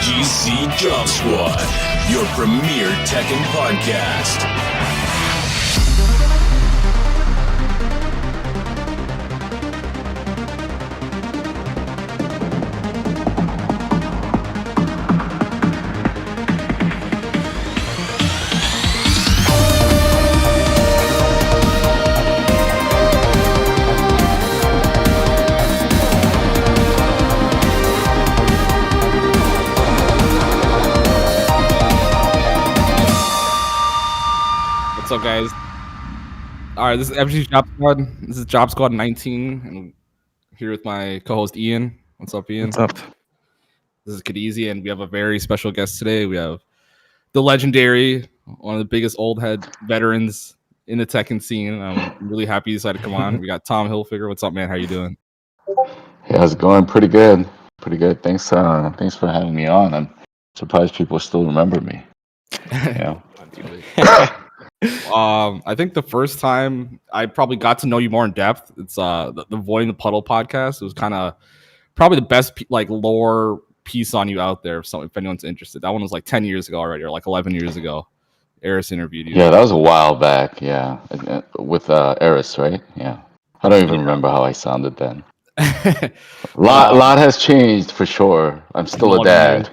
FGC Job Squad, your premier Tekken podcast. What's up, guys? All right, this is FGC Job Squad. This is Job Squad 19, and I'm here with my co-host Ian. What's up, Ian? What's up? This is Khadezi, and we have a very special guest today. We have the legendary, one of the biggest old head veterans in the Tekken scene. I'm really happy you decided to come on. We got Tomhilfiger. What's up, man? How you doing? Hey, how's it going? Pretty good. Pretty good. Thanks for having me on. I'm surprised people still remember me. Yeah. I think the first time I probably got to know you more in depth, it's the Voiding the Puddle podcast. It was kind of probably the best lore piece on you out there. If anyone's interested, that one was like 10 years ago already, or like 11 years ago. Eris interviewed you. Yeah, that was a while back. Yeah, with Eris, right? Yeah. I don't even remember how I sounded then. lot has changed for sure. I'm still a dad.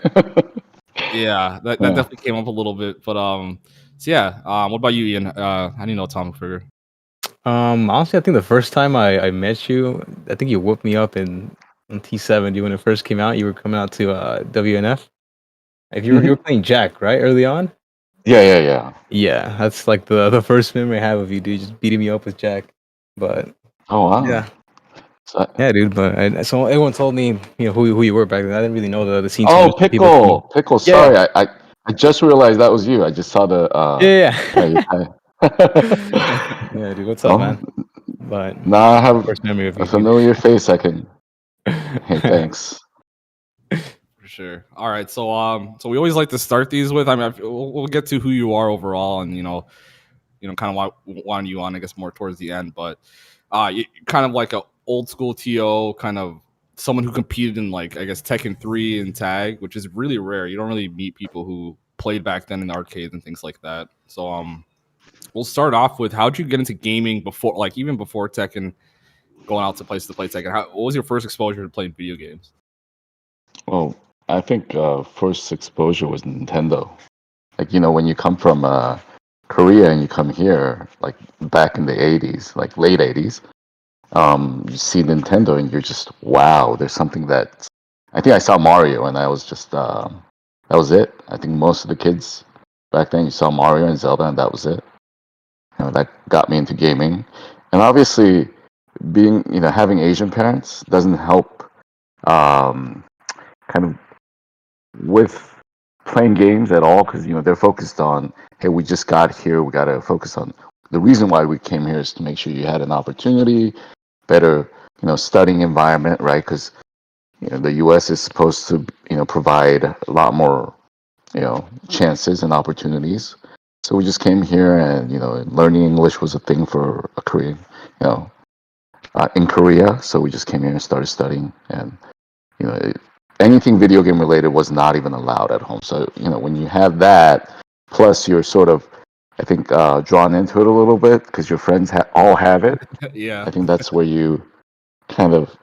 Yeah, that definitely came up a little bit, but so yeah. What about you, Ian? How do you know Tomhilfiger? Honestly, I think the first time I met you, I think you whooped me up on T70 when it first came out. You were coming out to WNF. If you were playing Jack, right, early on. Yeah. Yeah, that's like the first memory I have of you, dude, just beating me up with Jack. But oh wow, yeah, dude. But so everyone told me, who you were back then. I didn't really know the scene. Oh, Pickle. Sorry, I just realized that was you. I just saw the. Yeah, dude. What's up, man? But now I have first memory of a familiar face. I can. Hey, thanks. For sure. All right, so we always like to start these with. I mean, we'll get to who you are overall, and kind of want you on, I guess, more towards the end. But you kind of like a old school TO, kind of someone who competed in like I guess Tekken 3 and Tag, which is really rare. You don't really meet people who played back then in the arcades and things like that. So we'll start off with how'd you get into gaming before, like even before Tekken, going out to places to play Tekken? What was your first exposure to playing video games? Well, I think first exposure was Nintendo. Like when you come from Korea and you come here, like back in the 80s, like late 80s, you see Nintendo and you're just, wow, there's something that... I think I saw Mario and I was just, that was it. I think most of the kids back then, you saw Mario and Zelda and that was it. That got me into gaming. And obviously, having Asian parents doesn't help kind of with playing games at all, because they're focused on, hey, we just got here, we got to focus on the reason why we came here is to make sure you had an opportunity, better studying environment, right? Because the US is supposed to provide a lot more chances and opportunities. So we just came here, and learning English was a thing for a Korean in Korea. So we just came here and started studying, and anything video game related was not even allowed at home. So when you have that, plus you're sort of, I think, drawn into it a little bit because your friends all have it. Yeah, I think that's where you kind of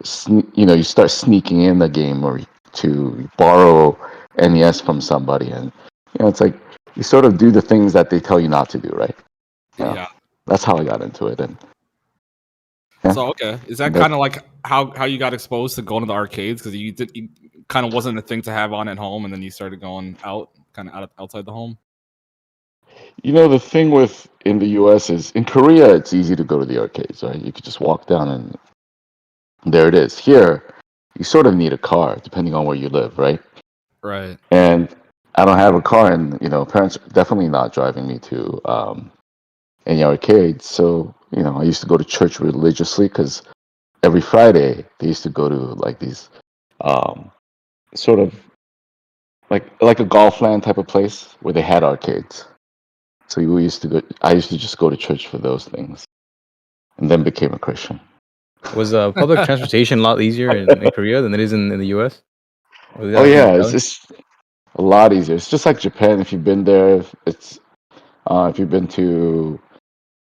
you start sneaking in the game or to borrow NES from somebody, and it's like you sort of do the things that they tell you not to do, right? Yeah. That's how I got into it. And so okay, is that kind of like how you got exposed to going to the arcades? Because you kind of wasn't a thing to have on at home, and then you started going out, kind of outside the home. The thing in the US is, in Korea it's easy to go to the arcades, right? You could just walk down and there it is. Here, you sort of need a car depending on where you live, right? Right. And I don't have a car, and parents are definitely not driving me to any arcades. So I used to go to church religiously because every Friday they used to go to like these sort of like a golf land type of place where they had arcades. So I used to just go to church for those things, and then became a Christian. Was public transportation a lot easier in Korea than it is in the US? Oh yeah, a lot easier. It's just like Japan. If you've been there, if you've been to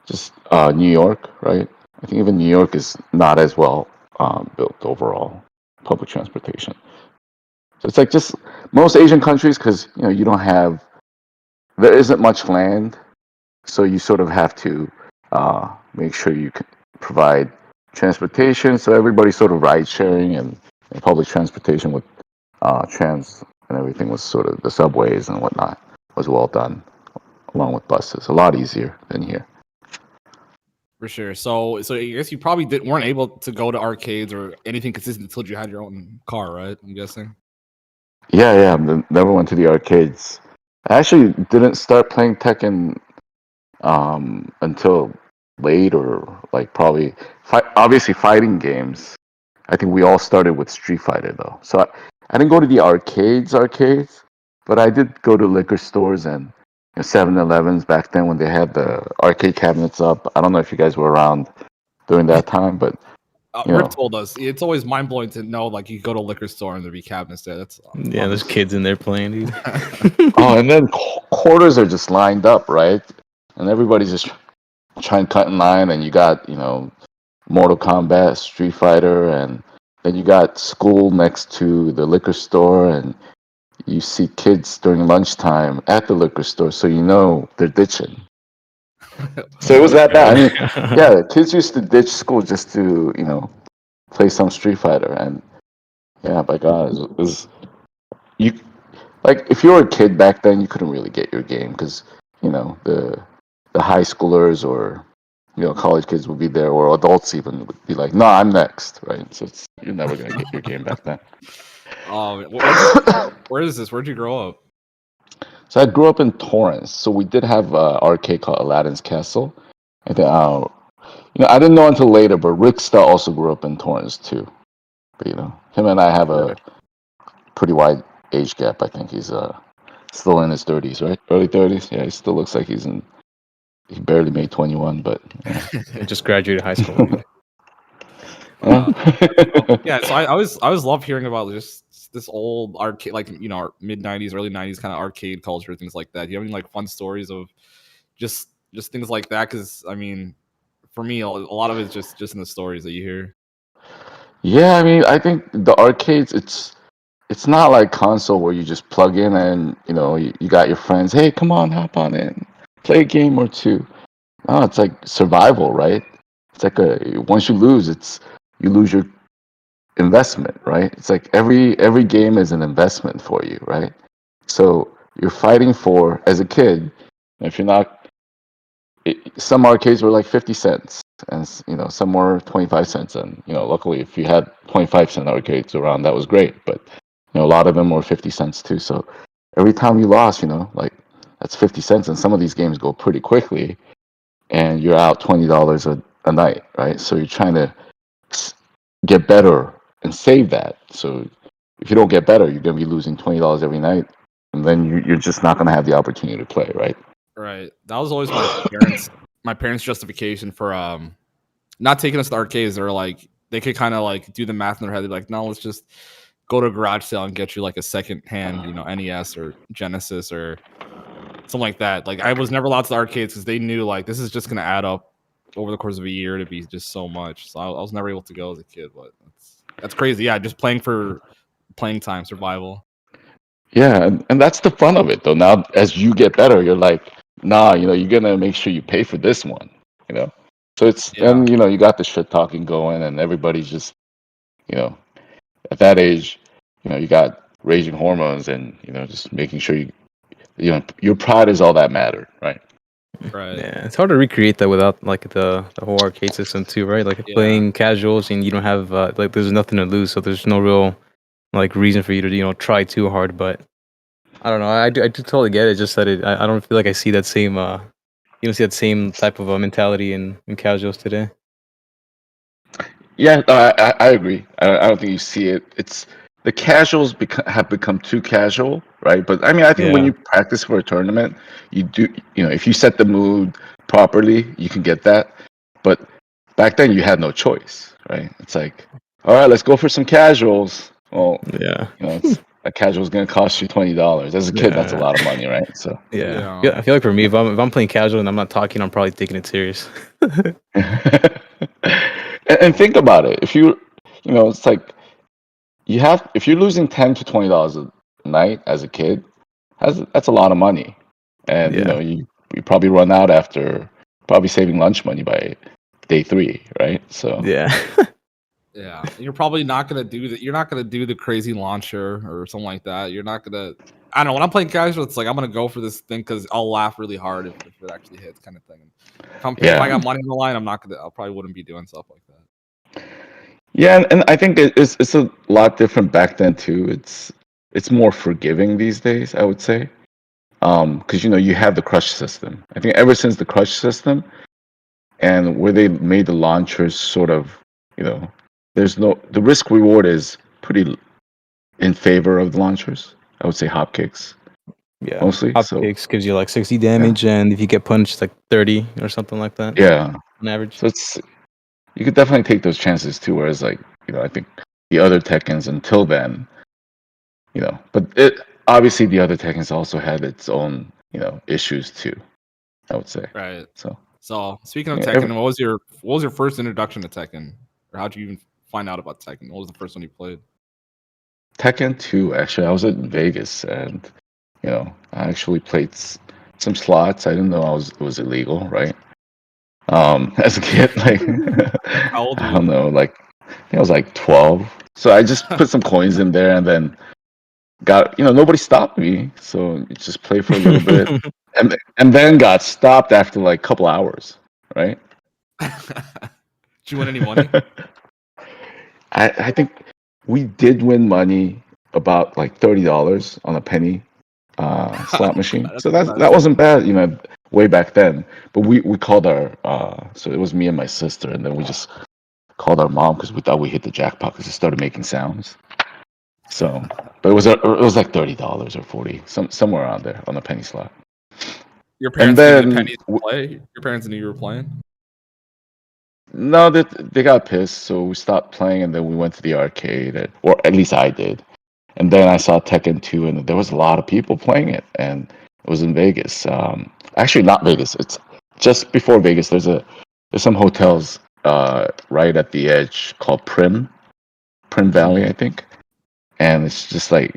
just New York, right? I think even New York is not as well built overall, public transportation. So it's like just most Asian countries, because you don't have, there isn't much land, so you sort of have to make sure you can provide transportation. So everybody's sort of ride sharing and public transportation with trams and everything was sort of the subways and whatnot was well done, along with buses. A lot easier than here. For sure. So I guess you probably weren't able to go to arcades or anything consistent until you had your own car, right? I'm guessing. Yeah. Never went to the arcades. I actually didn't start playing Tekken until late, or like probably obviously fighting games. I think we all started with Street Fighter though. So I didn't go to the arcades, but I did go to liquor stores and 7-Elevens back then when they had the arcade cabinets up. I don't know if you guys were around during that time, but Rip told us it's always mind blowing to know like you go to a liquor store and there be cabinets there. That's Yeah, there's kids in there playing, dude. oh, and then quarters are just lined up, right? And everybody's just trying to cut in line, and you got Mortal Kombat, Street Fighter, and then you got school next to the liquor store, and you see kids during lunchtime at the liquor store, so they're ditching. So it was that bad. I mean, yeah, kids used to ditch school just to play some Street Fighter, and yeah, by God, it was you. Like if you were a kid back then, you couldn't really get your game because the high schoolers or college kids would be there, or adults even would be like, "No, I'm next," right? So you're never gonna get your game back then. Where is this? Where'd you grow up? So I grew up in Torrance, so we did have an arcade called Aladdin's Castle. And then, I didn't know until later, but Ricksta also grew up in Torrance too. But him and I have a pretty wide age gap. I think he's still in his 30s, right? Early 30s. Yeah, he still looks like he barely made 21, but yeah. I just graduated high school. Dude. Yeah, so I always love hearing about just this old arcade, like mid '90s, early '90s kind of arcade culture, things like that. Do you have any like fun stories of just things like that? Because I mean, for me, a lot of it's just in the stories that you hear. Yeah, I mean, I think the arcades, it's not like console where you just plug in and you got your friends. Hey, come on, hop on in, play a game or two. No, it's like survival, right? It's like once you lose, you lose your investment, right? It's like every game is an investment for you, right? So you're fighting for, as a kid, if you're not, some arcades were like 50 cents, and some were 25 cents, and luckily if you had 25-cent arcades around, that was great. But a lot of them were 50 cents too. So every time you lost, like that's 50 cents, and some of these games go pretty quickly, and you're out $20 a night, right? So you're trying to get better and save that. So if you don't get better, you're going to be losing $20 every night, and then you're just not going to have the opportunity to play, right? Right. That was always my parents' justification for not taking us to arcades. They're like they could kind of like do the math in their head. They're like, no, let's just go to a garage sale and get you like a second hand, NES or Genesis or something like that. Like I was never allowed to the arcades because they knew like this is just gonna add up over the course of a year to be just so much. So I was never able to go as a kid, but that's crazy. Yeah, just playing for playing time, survival. Yeah, and that's the fun of it though. Now as you get better, you're like, nah, you're gonna make sure you pay for this one, So it's and you got the shit talking going, and everybody's just, at that age, you got raging hormones, and just making sure your pride is all that mattered, right? Right. Yeah, it's hard to recreate that without like the whole arcade system too, right? Like playing casuals and you don't have like there's nothing to lose, so there's no real like reason for you to try too hard. But I don't know, I do totally get it. Just that I don't feel like I see that same you don't see that same type of mentality in casuals today. Yeah, I agree. I don't think you see it. It's the casuals have become too casual, right? But I mean, I think when you practice for a tournament, you do, if you set the mood properly, you can get that. But back then, you had no choice, right? It's like, all right, let's go for some casuals. Well, Yeah, a casual is going to cost you $20. As a kid, that's a Yeah. lot of money, right? So, Yeah. Yeah. I feel like for me, if I'm playing casual and I'm not talking, I'm probably taking it serious. and think about it. If it's like if you're losing $10 to $20 a night as a kid, that's a lot of money, and Yeah. you probably run out after probably saving lunch money by day 3, right? So Yeah. Yeah, you're probably not gonna do that. You're not gonna do the crazy launcher or something like that. You're not gonna. I don't know. When I'm playing casual, it's like I'm gonna go for this thing because I'll laugh really hard if it actually hits, kind of thing. If I yeah, got money on the line, I'm not gonna. I probably wouldn't be doing stuff like that. yeah, and I think it's a lot different back then too. It's more forgiving these days, I would say, because you have the crush system. I think ever since the crush system and where they made the launchers sort of, the risk reward is pretty in favor of the launchers. I would say hopkicks Yeah. mostly. So Hopkicks gives you like 60 yeah, damage, and if you get punched, like 30 or something like that yeah. on average. So you could definitely take those chances too. Whereas I think the other Tekkens until then, but obviously the other Tekkens also had its own issues too. I would say. Right. So So speaking of yeah, Tekken, what was your first introduction to Tekken, or how'd you even find out about Tekken? What was the first one you played? Tekken 2, actually, I was in Vegas and, I actually played some slots. I didn't know it was illegal, right? As a kid, like, How old were I you? don't know, like, I think I was like 12. So I just put some coins in there and then nobody stopped me. So just play for a little bit and then got stopped after like a couple hours, right? Did you win any money? I think we did win money, about like $30 on a penny slot machine. That's So that impressive. wasn't bad, way back then. But we called our so it was me and my sister, and then we just called our mom because we thought we hit the jackpot because it started making sounds. So, but it was like $30 or 40, somewhere around there on the penny slot. Your And parents gave you the then pennies to play. Your parents knew you were playing. no, they got pissed, so we stopped playing, and then we went to the arcade, or at least I did. And then I saw Tekken 2, and there was a lot of people playing it, and it was in Vegas. Actually, not Vegas. It's just before Vegas. There's some hotels right at the edge called Prim Valley, I think. And it's just like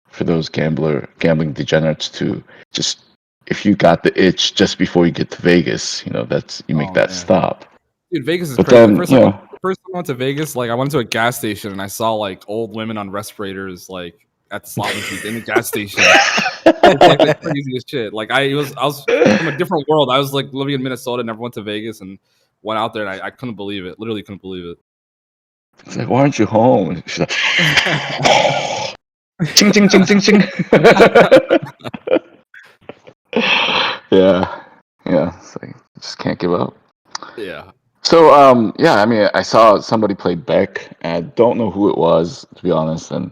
for those gambling degenerates to just if you got the itch just before you get to Vegas, you make Oh that man, stop. dude, Vegas is But crazy. then The first time I went to Vegas, like I went to a gas station and I saw like old women on respirators, like at the slot machines in the gas station. It's like the craziest shit. Like I was from a different world. I was like living in Minnesota, never went to Vegas, and went out there, and I couldn't believe it. Literally couldn't believe it. It's like, why aren't you home? And she's like, ching, ching, ching, ching, ching. Yeah. It's like, just can't give up. Yeah. So, yeah, I mean, I saw somebody play Beck, and I don't know who it was, to be honest. And,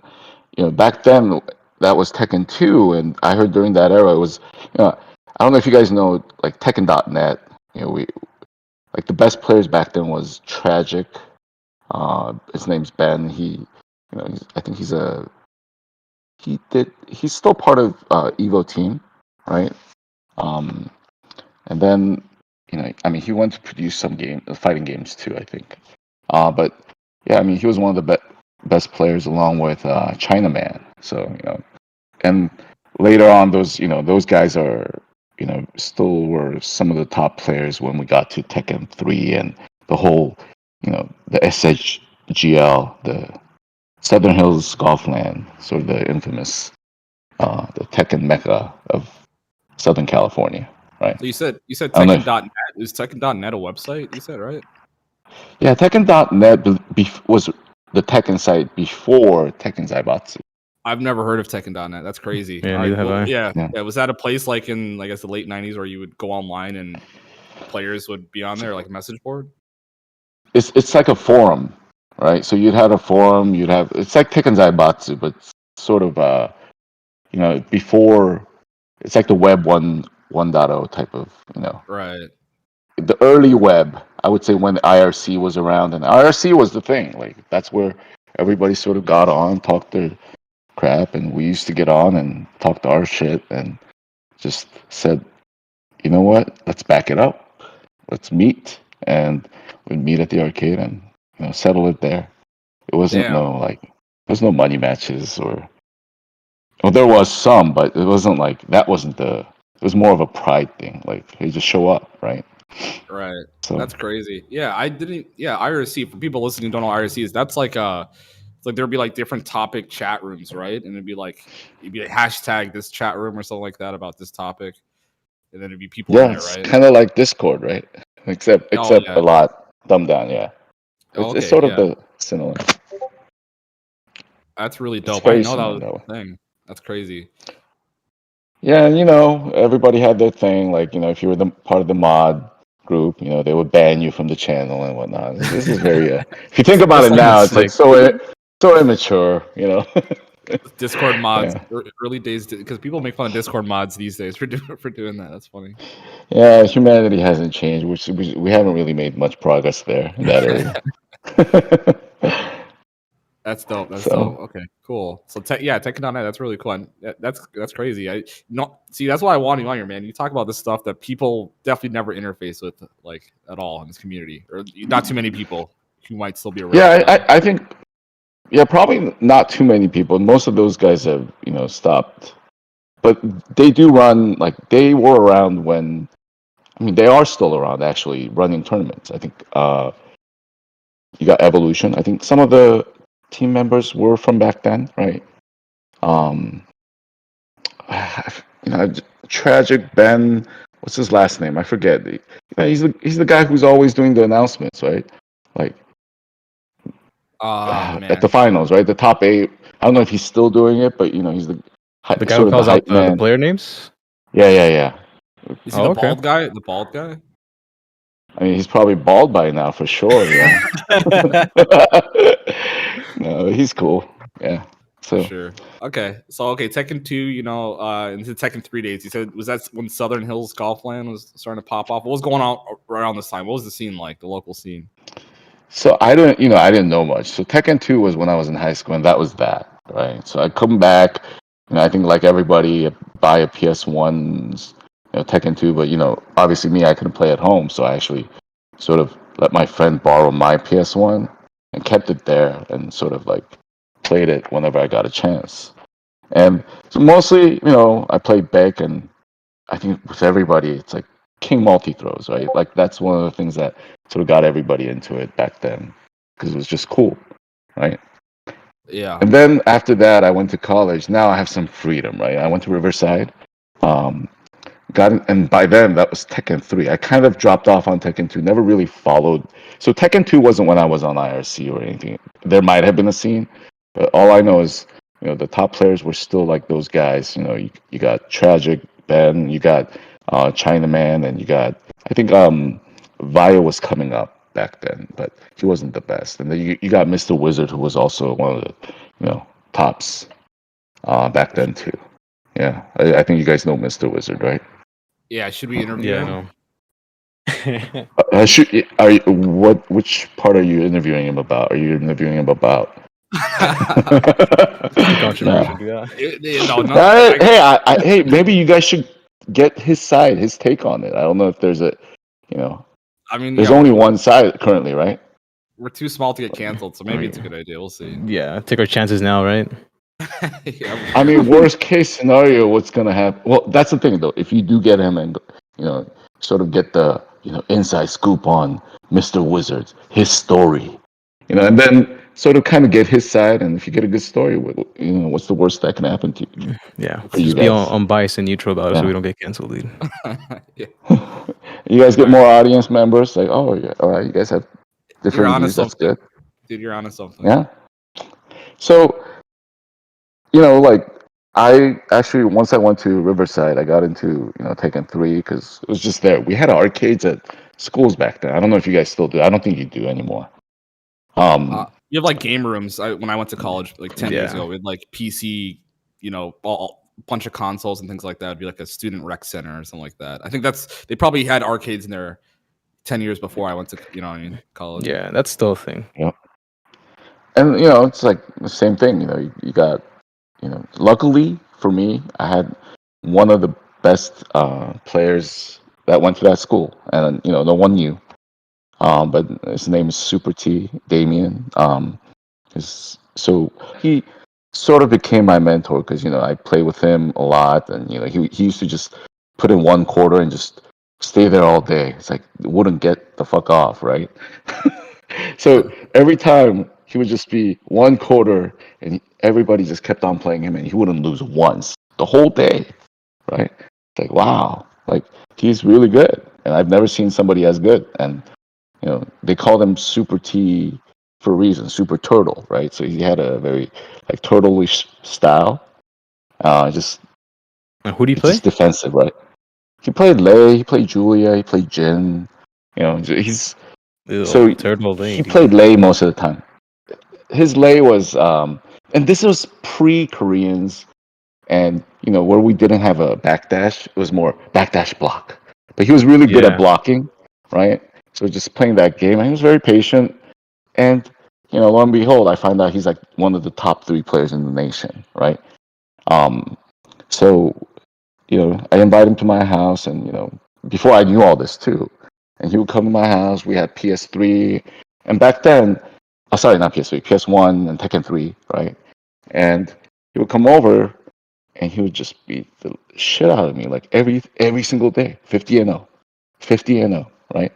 back then, that was Tekken 2, and I heard during that era, it was, I don't know if you guys know, like, Tekken.net, like, the best players back then was Tragic. His name's Ben. I think he's still part of Evo team, right? Um, and then I mean, he went to produce some fighting games too, I think. But yeah, I mean, he was one of the best players along with Chinaman. So and later on, those guys are still were some of the top players when we got to Tekken 3 and the whole the SHGL, the Southern Hills Golfland, sort of the infamous the Tekken mecca of Southern California, right? So you said I don't know Tekken.net. Is Tekken.net a website? You said, right? yeah, Tekken.net was the Tekken site before Tekken Zaibatsu. I've never heard of Tekken.net. That's crazy. Yeah, All neither right. have Well, I. yeah. Yeah. Yeah. Was that a place like in, I guess, the late 90s where you would go online and players would be on there, like a message board? It's like a forum, right? So you'd have a forum, it's like Tekken Zaibatsu, but sort of before it's like the web 1.0 type of, Right. the early web, I would say when the IRC was around, and IRC was the thing. Like that's where everybody sort of got on, talked their crap, and we used to get on and talk our shit, and just said, you know what? Let's back it up. Let's meet, and we'd meet at the arcade and settle it there. It wasn't Damn. there's no money matches or well, there was some, but it wasn't like that. Wasn't the. It was more of a pride thing. Like, hey, just show up, right? Right. So That's crazy. Yeah, I didn't. Yeah, IRC, for people listening who don't know IRC is, that's like it's like there'd be like different topic chat rooms, right? And you'd be like hashtag this chat room or something like that about this topic, and then it'd be people in yeah, there, it's right? kind of like Discord, right? Except Oh a yeah. lot dumbed down. Yeah, Oh, it's okay. sort of Yeah, the similar. that's really It's dope. I very didn't know that similar was that way. a thing. That's crazy. Yeah, and everybody had their thing. Like, if you were the part of the mod group, they would ban you from the channel and whatnot. This is very. If you think about it That's kind of now, it's like slick. so immature. Discord mods, Yeah. early days, because people make fun of Discord mods these days for doing that. That's funny. Yeah, humanity hasn't changed, which we haven't really made much progress there in that area. That's dope. That's So dope. Okay, cool. So Tekken.net, that's really cool. And that's crazy. I not see that's why I want you on here, man. You talk about this stuff that people definitely never interface with, like, at all in this community, or not too many people who might still be around yeah, now. I think probably not too many people. Most of those guys have stopped, but they do run, like, they were around when. I mean, they are still around actually running tournaments. I think you got Evolution. I think some of the team members were from back then, right? Um, Tragic Ben. What's his last name? I forget. He's the guy who's always doing the announcements, right? Like at Man, the finals, right? The top 8. I don't know if he's still doing it, but he's The guy sort who of the calls out hype the man. player names. Yeah. is he Oh, the okay. bald guy? The bald guy? I mean, he's probably bald by now for sure. Yeah. No, he's cool. Yeah. For So sure. Okay, so Tekken 2, into Tekken 3 days. You said, was that when Southern Hills Golfland was starting to pop off? What was going on around this time? What was the scene like, the local scene? So I didn't know much. So Tekken 2 was when I was in high school, and that was that, right? So I come back, I think like everybody, buy a PS1's, Tekken 2, but obviously me, I couldn't play at home, so I actually sort of let my friend borrow my PS1 and kept it there and sort of like played it whenever I got a chance. And so mostly, I played Beck, and I think with everybody, it's like king multi throws, right? Like that's one of the things that sort of got everybody into it back then because it was just cool, right? Yeah. And then after that, I went to college. Now I have some freedom, right? I went to Riverside, um, and by then that was Tekken 3. I kind of dropped off on Tekken 2, never really followed. So Tekken 2 wasn't when I was on IRC or anything. There might have been a scene, but all I know is the top players were still like those guys. You got Tragic Ben, you got Chinaman, and you got, I think, Via was coming up back then, but he wasn't the best. And then you got Mr. Wizard, who was also one of the tops back then too. Yeah, I think you guys know Mr. Wizard, right? Yeah, should we interview Yeah, him? no. Which part are you interviewing him about? Are you interviewing him about? Too controversial. No. Yeah. No, Hey, maybe you guys should get his side, his take on it. I don't know if there's I mean, there's yeah, only one side currently, right? we're too small to get canceled, so maybe mean- it's a good idea. We'll see. Yeah, take our chances now, right? Yeah, I mean, worst case scenario, what's gonna happen? Well, that's the thing, though. If you do get him and sort of get the inside scoop on Mr. Wizard, his story, and then sort of kind of get his side, and if you get a good story, what's the worst that can happen to you? Yeah. For you Just be guys. unbiased and neutral about it so Yeah. we don't get canceled, dude. yeah. You guys get All more audience members. Like, oh yeah, all right, you guys have You're different onto views. That's something, good. dude. You're onto something. Yeah. So, like I actually once I went to Riverside, I got into Tekken 3 because it was just there. We had arcades at schools back then. I don't know if you guys still do. I don't think you do anymore. You have like game rooms. When I went to college like 10 years Yeah. ago, we had like PC, bunch of consoles and things like that. It'd be like a student rec center or something like that. I think they probably had arcades in there 10 years before I went to college. Yeah, that's still a thing. Yeah. And it's like the same thing. You got luckily for me, I had one of the best players that went to that school, and no one knew. But his name is Super T, Damien. So he sort of became my mentor because I played with him a lot, and he used to just put in one quarter and just stay there all day. It's like wouldn't get the fuck off, right? So every time he would just be one quarter, and everybody just kept on playing him, and he wouldn't lose once the whole day, right? It's like wow, like he's really good, and I've never seen somebody as good. And they call him Super T for a reason, Super Turtle, right? So he had a very like turtle-ish style. Just And who do you play? just defensive, right? He played Lei, he played Julia, he played Jin. He's so Turtle he Lady. played Lei most of the time. His Lei was, and this was pre-Koreans, and where we didn't have a backdash, it was more backdash block. But he was really good at blocking, right? So just playing that game, and he was very patient. And lo and behold, I find out he's like one of the top 3 players in the nation, right? So I invite him to my house, and before I knew all this too, and he would come to my house. We had PS3, and back then, sorry, not PS3, PS1 and Tekken 3, right? And he would come over, and he would just beat the shit out of me like every single day, 50-0, 50-0, right?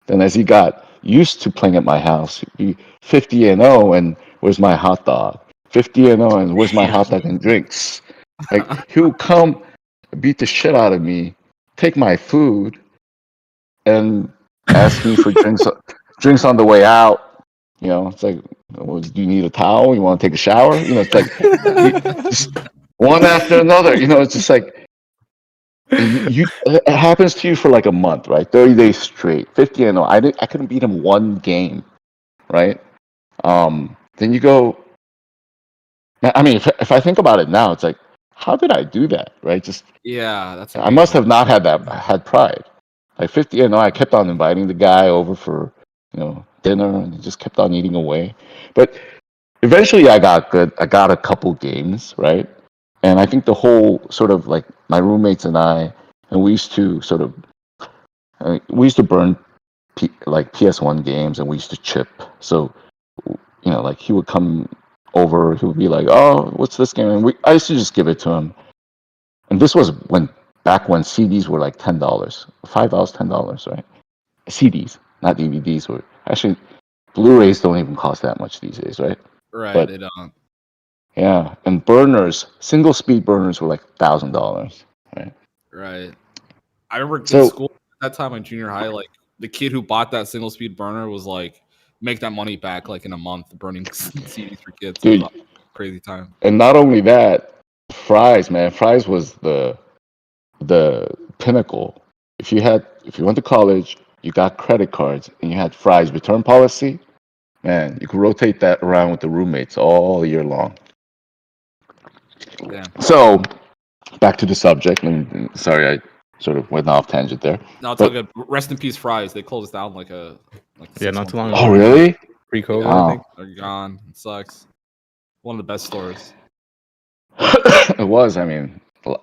Then as he got used to playing at my house, he'd be 50-0, and where's my hot dog? 50-0, and where's my hot dog and drinks? Like he would come, beat the shit out of me, take my food, and ask me for drinks on the way out. It's like, well, do you need a towel? You want to take a shower? It's like just one after another. It's just like it happens to you for like a month, right? 30 days straight, 50-0. I couldn't beat him one game, right? Then you go. I mean, if I think about it now, it's like, how did I do that, right? Just Yeah, that's I must amazing. have not had pride. Like 50, I kept on inviting the guy over for dinner, and he just kept on eating away. But eventually, I got good. I got a couple games, right? And I think the whole sort of like my roommates and I, and we used to sort of we used to burn like PS1 games, and we used to chip. So like he would come over, he would be like, "Oh, what's this game?" And I used to just give it to him. And this was back when CDs were like $10, $5, $10, right? CDs, not DVDs. Were actually Blu-rays don't even cost that much these days, right? Right, But they don't. yeah, and burners, single speed burners were like $1,000, right? Right. I remember in So school at that time in junior high, like the kid who bought that single speed burner was like make that money back like in a month burning CDs for kids. It was dude, a crazy time. and not only that, fries, man, fries was the pinnacle. If you went to college, you got credit cards, and you had fries return policy, man, you could rotate that around with the roommates all year long. Damn. So back to the subject, and sorry I sort of went off tangent there. No, it's all But good. Rest in peace, fries. They closed down like 6 not months too long ago. ago. oh really? Pre-COVID, Yeah, I Wow. think. they're gone. It sucks. One of the best stores. It was. I mean,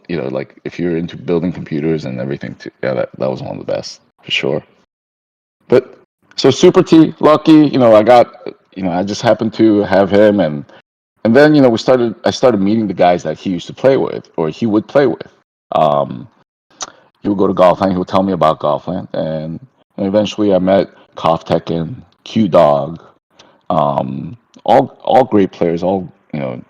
like if you're into building computers and everything, too, yeah, that was one of the best for sure. But so Super T, lucky, I just happened to have him, and then I started meeting the guys that he used to play with, or he would play with. Um, he would go to Golfland. He would tell me about Golfland, and eventually I met Koff Tekken, Q Dog, all great players, all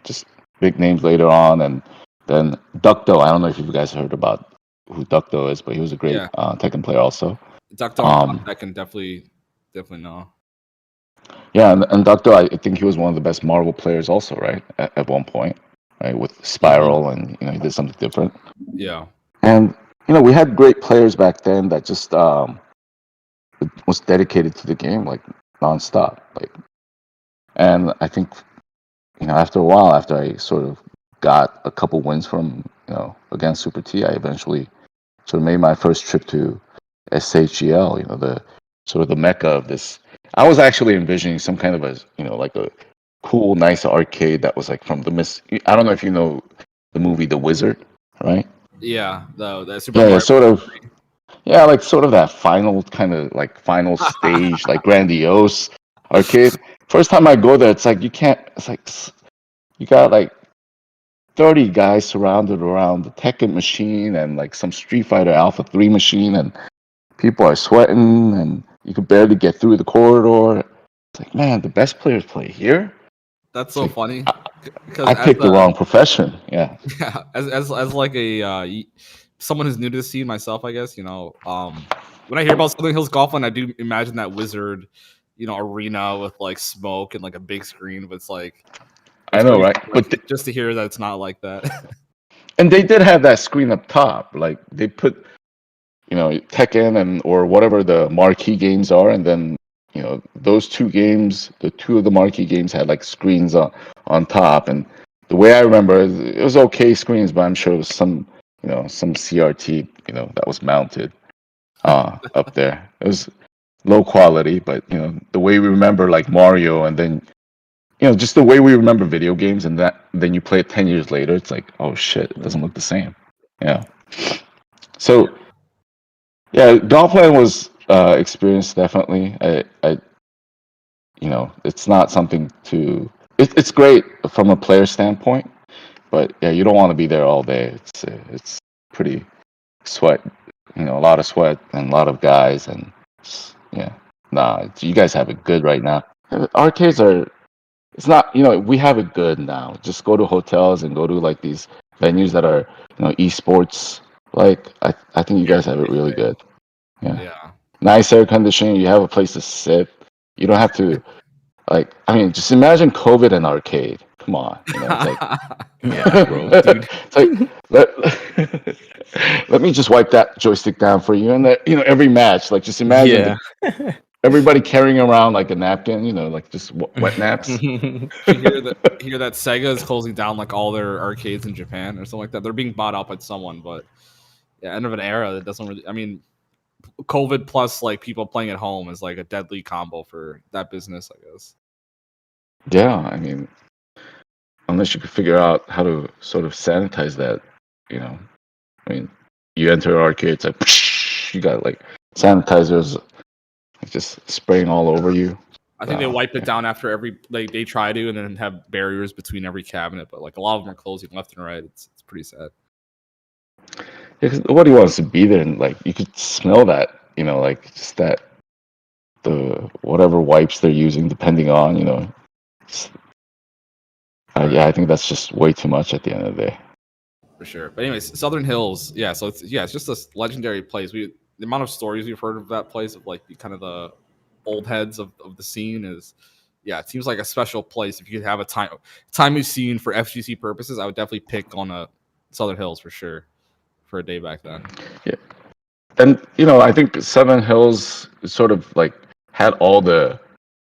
just big names later on, and then Ducto. I don't know if you guys heard about who Ducto is, but he was a great Yeah. Tekken player also. Ducked on contact can definitely know. Yeah, and Ducto, I think he was one of the best Marvel players also, right? At one point, right, with Spiral, and he did something different. Yeah. And we had great players back then that just was dedicated to the game like nonstop, like. And I think after a while, after I sort of got a couple wins from against Super T, I eventually sort of made my first trip to SHGL. The sort of the mecca of this. I was actually envisioning some kind of a like a cool, nice arcade that was like from the Miss. I don't know if you know the movie The Wizard, right? Yeah, the Super Yeah, Mario. sort of. Yeah, like sort of that final kind of like final stage, like grandiose arcade. First time I go there, it's like you can't. It's like you got like 30 guys surrounded around the Tekken machine and like some Street Fighter Alpha 3 machine, and people are sweating, and you can barely get through the corridor. It's like, man, the best players play here. That's It's so like, funny because I as picked the wrong profession. Yeah. yeah, as like a someone who's new to the scene myself, I guess when I hear about Southern Hills Golf, and I do imagine that Wizard, arena with like smoke and like a big screen, but I it's know, crazy right? like, just to hear that it's not like that. And they did have that screen up top. Like they put, Tekken and or whatever the marquee games are, and then those two games, the two of the marquee games had like screens on top. And the way I remember it was okay screens, but I'm sure it was some CRT that was mounted up there. It was low quality, but the way we remember like Mario, and then just the way we remember video games, and then you play it 10 years later, it's like, oh shit, it doesn't look the same. Yeah. So yeah, Golfland was experience definitely. It's not something to. It's great from a player standpoint, but yeah, you don't want to be there all day. It's pretty sweat, a lot of sweat and a lot of guys, and yeah, nah, you guys have it good right now. Arcades are. It's not, we have it good now. Just go to hotels and go to like these venues that are, esports. Like I think you guys have it really good. Yeah. Yeah. Nice air conditioning. You have a place to sit. You don't have to just imagine COVID and arcade. Come on, it's like Yeah, bro, dude. it's like let me just wipe that joystick down for you, and that every match, like just imagine Yeah. everybody carrying around like a napkin, like just wet naps. Did you hear that Sega is closing down like all their arcades in Japan or something like that? They're being bought out by someone, but yeah, end of an era that doesn't really. I mean, COVID plus like people playing at home is like a deadly combo for that business, I guess. Yeah, I mean, unless you could figure out how to sort of sanitize that, I mean, you enter an arcade, it's like you got like sanitizers like, just spraying all over you. I think they wipe it down after every they try to, and then have barriers between every cabinet. But like a lot of them are closing left and right. It's pretty sad. Yeah, 'cause nobody wants to be there, and like you could smell that, like just that the whatever wipes they're using, depending on, yeah, I think that's just way too much at the end of the day. For sure. But anyways, Southern Hills, yeah. So it's just this legendary place. The amount of stories we've heard of that place, of like the kind of the old heads of the scene is, yeah, it seems like a special place. If you could have a time machine for FGC purposes, I would definitely pick on a Southern Hills for sure for a day back then. Yeah, and I think Southern Hills sort of like had all the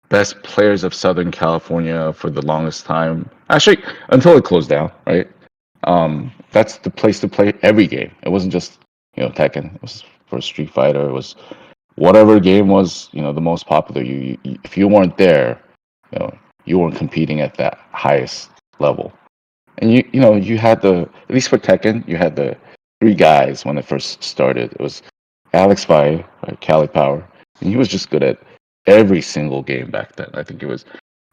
best players of Southern California for the longest time. Actually, until it closed down, right? That's the place to play every game. It wasn't just Tekken. It was for Street Fighter. It was whatever game was the most popular. You if you weren't there, you weren't competing at that highest level. And you had at least for Tekken, you had the three guys when it first started. It was Alex Vai, Cali Power, and he was just good at every single game back then. I think it was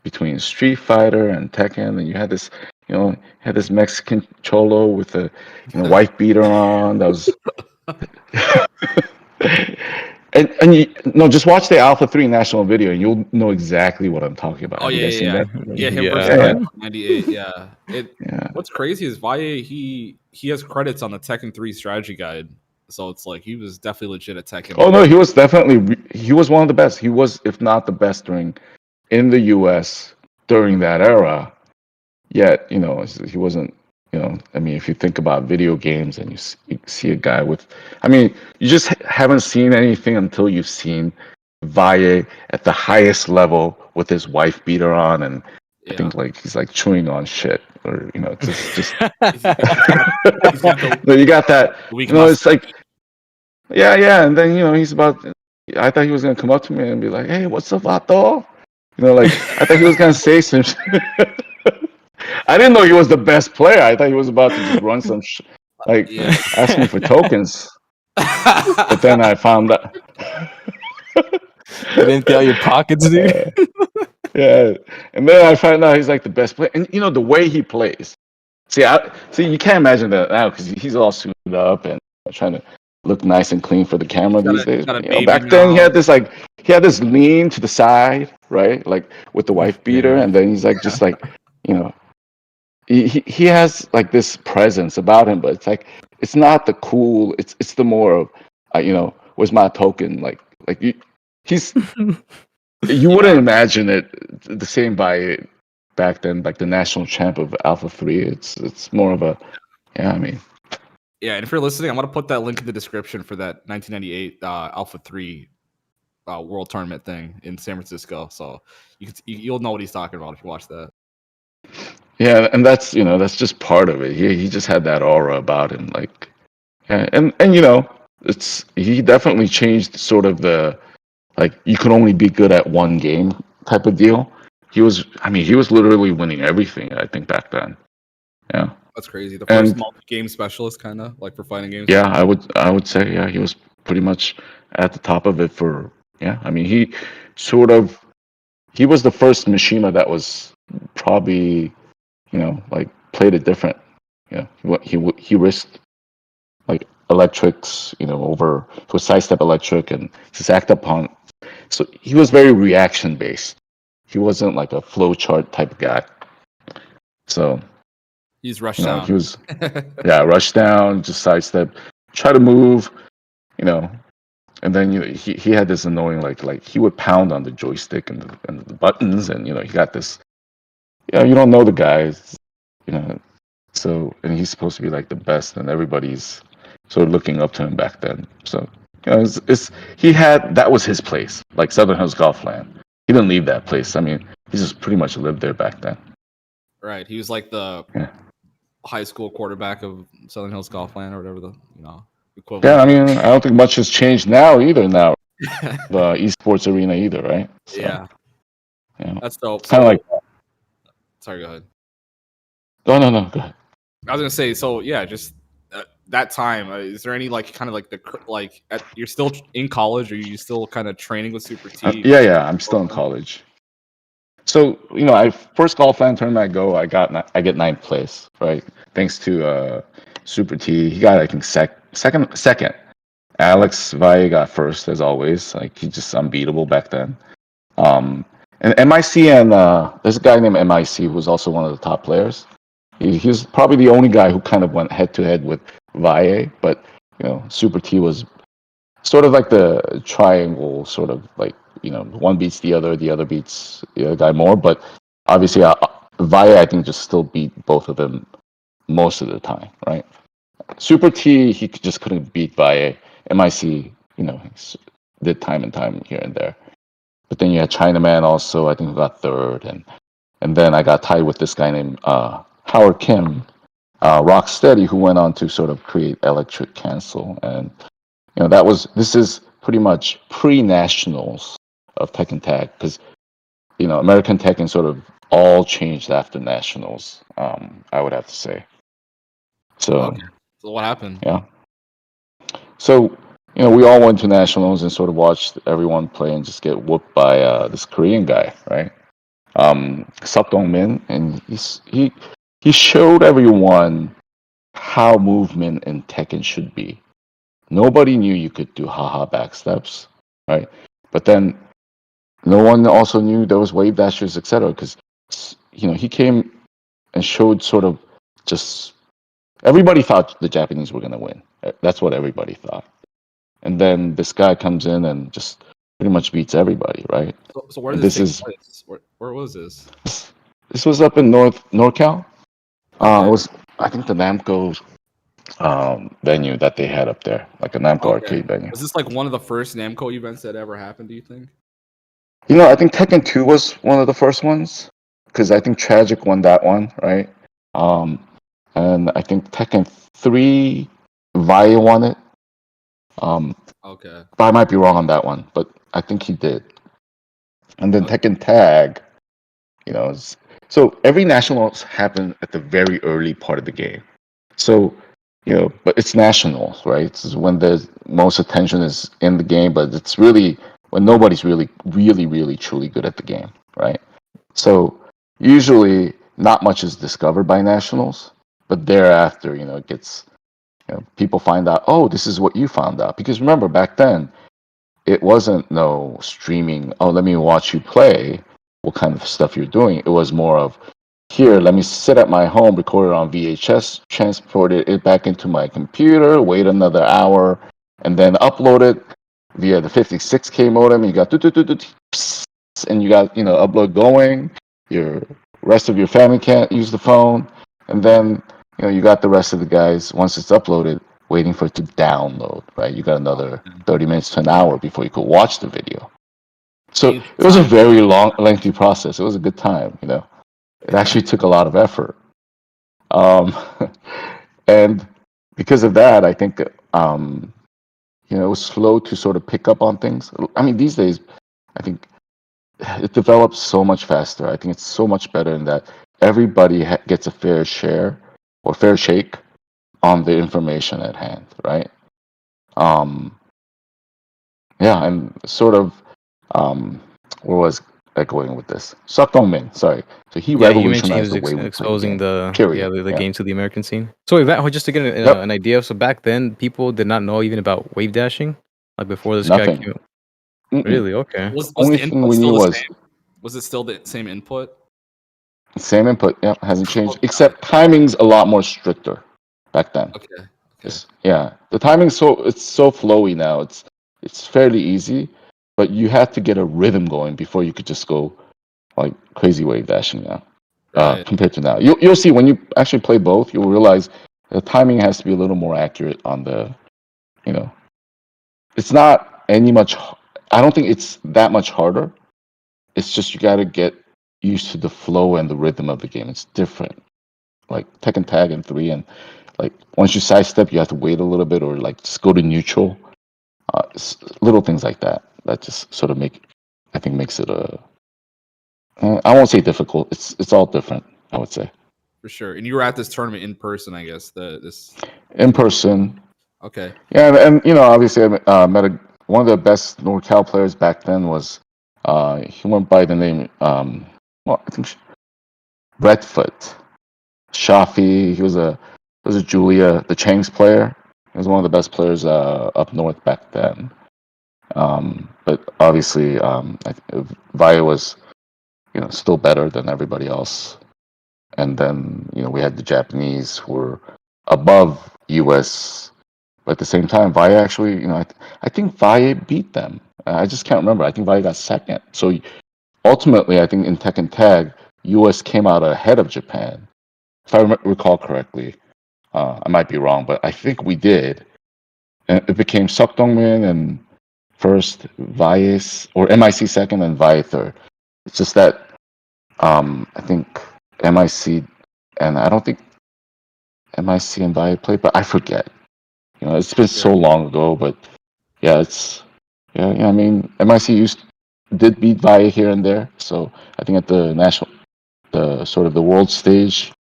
between Street Fighter and Tekken, and you had this Mexican cholo with a wife beater on. That was and you no, just watch the Alpha 3 national video and you'll know exactly what I'm talking about. Oh Have you guys seen that? Yeah, him Yeah. versus Yeah. 98. Yeah. Yeah. What's crazy is Valle, he has credits on the Tekken 3 strategy guide. So it's like he was definitely legit at Tekken. Oh no, he was one of the best. He was, if not the best, in the U.S. during that era. Yet, he wasn't. I mean, if you think about video games and you see a guy with, I mean, you just haven't seen anything until you've seen Valle at the highest level with his wife beater on, and I think like he's like chewing on shit, or just. No, you got that. It's like, yeah, and then he's about. I thought he was gonna come up to me and be like, "Hey, what's up, vato?" Like I thought he was gonna say some. I didn't know he was the best player. I thought he was about to just run some, Yeah. ask me for tokens. But then I found that. You didn't out your pockets, dude. Yeah, and then I found out he's like the best player, and the way he plays. See, you can't imagine that now because he's all suited up and trying to look nice and clean for the camera these days. got a But, baby back then now. he had this lean to the side, right, like with the wife beater, and then he's like just like, he has like this presence about him, but it's like it's not the cool. It's the more of, where's my token? He's you wouldn't imagine it the same by back then, like the national champ of Alpha 3. It's more of a, yeah, I mean, Yeah, and if you're listening, I'm gonna put that link in the description for that 1998 Alpha 3 World Tournament thing in San Francisco. So you'll know what he's talking about if you watch that. yeah, and that's just part of it. He just had that aura about him, like, yeah, and he definitely changed sort of the, like, you could only be good at one game type of deal. He was literally winning everything, I think, back then. Yeah. That's crazy. The first And multi-game specialist, kind of like for fighting games. yeah, I would say, yeah, he was pretty much at the top of it for, yeah. I mean, he was the first Mishima that was probably, like, played it different. Yeah, he risked like electrics, over to a sidestep electric and just act upon. So he was very reaction based. He wasn't like a flow chart type guy. So He's rushed down. he was, yeah, rush down, just sidestep, try to move, and then he had this annoying, like he would pound on the joystick and the buttons, and he got this, you don't know the guys, so, and he's supposed to be like the best, and everybody's sort of looking up to him back then. So that was his place, like Southern Hills Golfland. He didn't leave that place. I mean, he just pretty much lived there back then. Right. He was like the high school quarterback of Southern Hills Golfland or whatever the equivalent. Yeah, I mean, I don't think much has changed now either. Now the esports arena either, right? So, yeah. That's dope. Kind of like. Sorry, go ahead. No, go ahead. I was gonna say, so yeah, just that time. Is there any you're still in college, or are you still kind of training with Super T? Yeah, I'm still in college. So I first Golfland tournament I get ninth place, right? Thanks to Super T. He got, I think, second. Alex Valle got first, as always. Like, he's just unbeatable back then. And MIC, and there's a guy named MIC who was also one of the top players. He's probably the only guy who kind of went head to head with Valle, but Super T was sort of like the triangle, sort of like, one beats the other beats the other guy more. But obviously, Valle, I think, just still beat both of them most of the time, right? Super T, he just couldn't beat Valle. MIC, did time and time here and there. But then you had Chinaman also, I think, who got third, and then I got tied with this guy named Howard Kim, Rocksteady, who went on to sort of create Electric Cancel, and this is pretty much pre-nationals of Tekken Tag, because American Tekken sort of all changed after nationals. I would have to say. So, okay. So what happened? Yeah. So we all went to nationals and sort of watched everyone play and just get whooped by this Korean guy, right? Sup Dong Min, and he showed everyone how movement in Tekken should be. Nobody knew you could do haha backsteps, right? But then no one also knew there was wave dashes, etc. Because he came and showed sort of just everybody thought the Japanese were going to win. That's what everybody thought. And then this guy comes in and just pretty much beats everybody, right? So where did this take place? Where was this? This was up in NorCal. Okay. It was, I think, the Namco venue that they had up there, like a Namco arcade venue. Was this like one of the first Namco events that ever happened, do you think? I think Tekken 2 was one of the first ones, because I think Tragic won that one, right? And I think Tekken 3, Valle won it. Okay. But I might be wrong on that one, but I think he did. And then Tekken Tag, so every nationals happen at the very early part of the game. So, but it's nationals, right? It's when the most attention is in the game, but it's really when nobody's really, really, really, truly good at the game, right? So usually not much is discovered by nationals, but thereafter, it gets, people find out, oh, this is what you found out. Because remember, back then, it wasn't no streaming, oh, let me watch you play what kind of stuff you're doing. It was more of, here, let me sit at my home, record it on VHS, transport it back into my computer, wait another hour, and then upload it via the 56K modem. You got and you got upload going. Your rest of your family can't use the phone, and then you got the rest of the guys once it's uploaded waiting for it to download. Right, you got another 30 minutes to an hour before you could watch the video. So it was a very long, lengthy process. It was a good time, It actually took a lot of effort. And because of that, I think, it was slow to sort of pick up on things. I mean, these days, I think it develops so much faster. I think it's so much better in that everybody gets a fair share or fair shake on the information at hand, right? Yeah, and sort of, where was I going with this? Seok Dong-min, sorry. So he Yeah, you mentioned he revolutionized was the way we play the exposing game. Period. the game to the American scene. So just to get Yep. an idea, so back then people did not know even about wave dashing, like before this guy Nothing. came. Mm-mm. Really? Okay. Was Only the thing input we still knew the was same? Was it still the same input? same input. Yeah, hasn't changed. Okay. Except timing's a lot more stricter back then. Okay. Yeah, the timing's it's so flowy now. It's fairly easy, but you have to get a rhythm going before you could just go like crazy wave dashing now. Right. Compared to now, you'll see when you actually play both, you'll realize the timing has to be a little more accurate on the, it's not any much. I don't think it's that much harder. It's just you got to get used to the flow and the rhythm of the game. It's different. Like Tekken Tag and 3, and like once you sidestep, you have to wait a little bit, or like just go to neutral. Little things like that. That just sort of makes it a. I won't say difficult. It's all different, I would say. For sure. And you were at this tournament in person, I guess. This In person. Okay. Yeah, and obviously I met one of the best NorCal players back then was he went by the name well, I think Redfoot. Shafi. He was a Julia, the Chang's player. He was one of the best players up north back then. But obviously, Vaya was still better than everybody else. And then we had the Japanese who were above U.S. But at the same time, Vaya actually, I think Vaya beat them. I just can't remember. I think Vaya got second. So ultimately, I think in Tekken Tag, U.S. came out ahead of Japan. If I recall correctly, I might be wrong, but I think we did. And it became Seok Dong-min and first, Vias, or MIC second and Via third. It's just that I think MIC, and I don't think MIC and Via played, but I forget. It's been so long ago, but yeah, I mean, MIC did beat Via here and there. So I think at the sort of the world stage,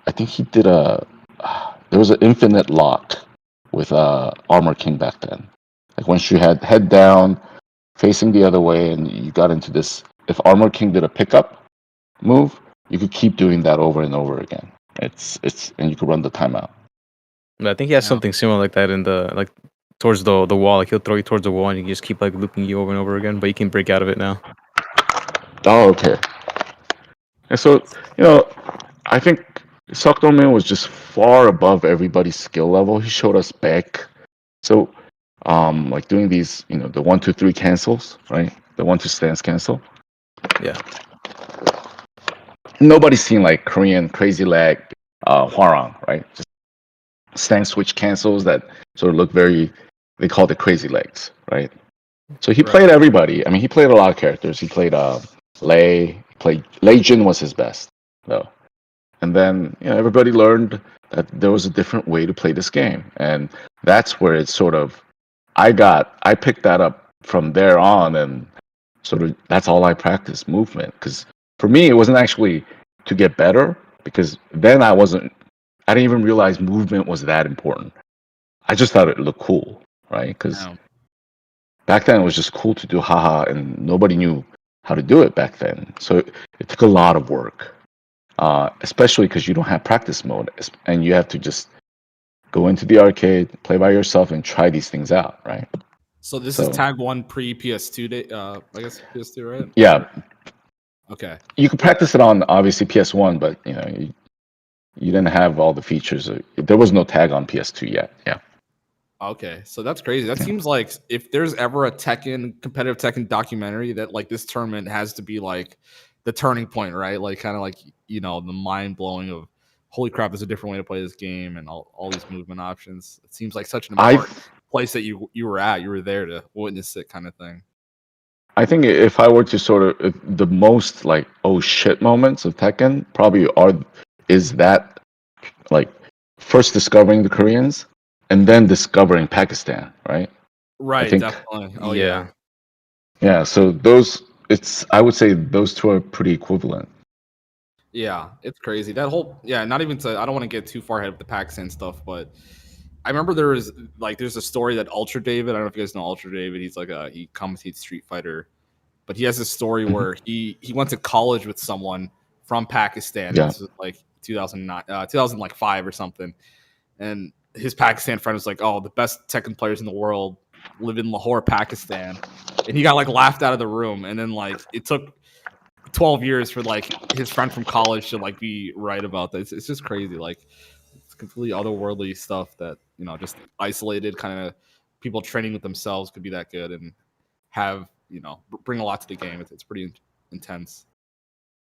I think he did there was an infinite lock with Armor King back then. Like once you had head down, facing the other way, and you got into this. If Armor King did a pickup move, you could keep doing that over and over again. And you could run the timeout. But I think he has something similar like that in towards the wall. Like he'll throw you towards the wall and you just keep like looping you over and over again, but you can break out of it now. Oh, okay. And so, I think Seok Dong-min was just far above everybody's skill level. He showed us back. So, like doing these, the 1-2-3 cancels, right? The 1-2 stance cancel. Yeah. Nobody's seen like Korean crazy leg, Hwarang, right? Just stance switch cancels that sort of look they call it crazy legs, right? So he played everybody. I mean, he played a lot of characters. He played Lei. Lei Jin was his best, though. And then everybody learned that there was a different way to play this game, and that's where it's sort of I picked that up from there on, and sort of that's all I practiced, movement. Because for me, it wasn't actually to get better, because then I didn't even realize movement was that important. I just thought it looked cool, right? Because Um, back then it was just cool to do haha, and nobody knew how to do it back then. So it took a lot of work, especially because you don't have practice mode, and you have to just go into the arcade, play by yourself, and try these things out, right? so this is So tag one pre PS2 day. I guess PS2, right? yeah, Okay. you could Yeah. practice it on obviously PS1, but you didn't have all the features. There was no tag on PS2 yet. Yeah. Okay, so that's crazy. That Yeah. seems like if there's ever a competitive Tekken documentary, that like this tournament has to be like the turning point, right? Like kind of like the mind blowing of holy crap, there's a different way to play this game and all these movement options. It seems like such an I important place that you were at. You were there to witness it, kind of thing. I think if I were to sort of the most like oh shit moments of Tekken probably is that like first discovering the Koreans and then discovering Pakistan, right? I Right, think definitely. Oh yeah. yeah. So I would say those two are pretty equivalent. Yeah, it's crazy. That whole not even to I don't want to get too far ahead of the Pakistan stuff, but I remember there's a story that Ultra David, I don't know if you guys know Ultra David, he's like he commentates Street Fighter, but he has this story Mhm. where he went to college with someone from Pakistan, and Yeah. this was like 2009 2005 or something. And his Pakistan friend was like, "Oh, the best Tekken players in the world live in Lahore, Pakistan." And he got like laughed out of the room, and then like it took 12 years for like his friend from college to like be right about this. It's just crazy. Like it's completely otherworldly stuff that, just isolated kind of people training with themselves could be that good and have, bring a lot to the game. It's pretty intense.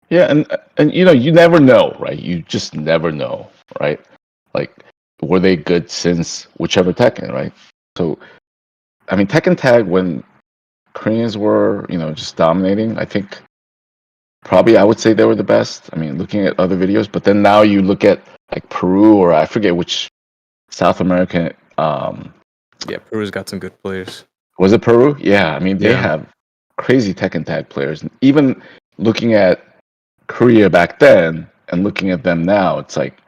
Yeah, and you never know, right? You just never know, right? Like were they good since whichever Tekken, right? So I mean Tekken Tag when Koreans were, just dominating, I think probably I would say they were the best. I mean, looking at other videos, but then now you look at like Peru or I forget which South American Yeah, Peru's got some good players. was it Peru? Yeah, I mean they Yeah. have crazy Tekken Tag players. And even looking at Korea back then and looking at them now, it's like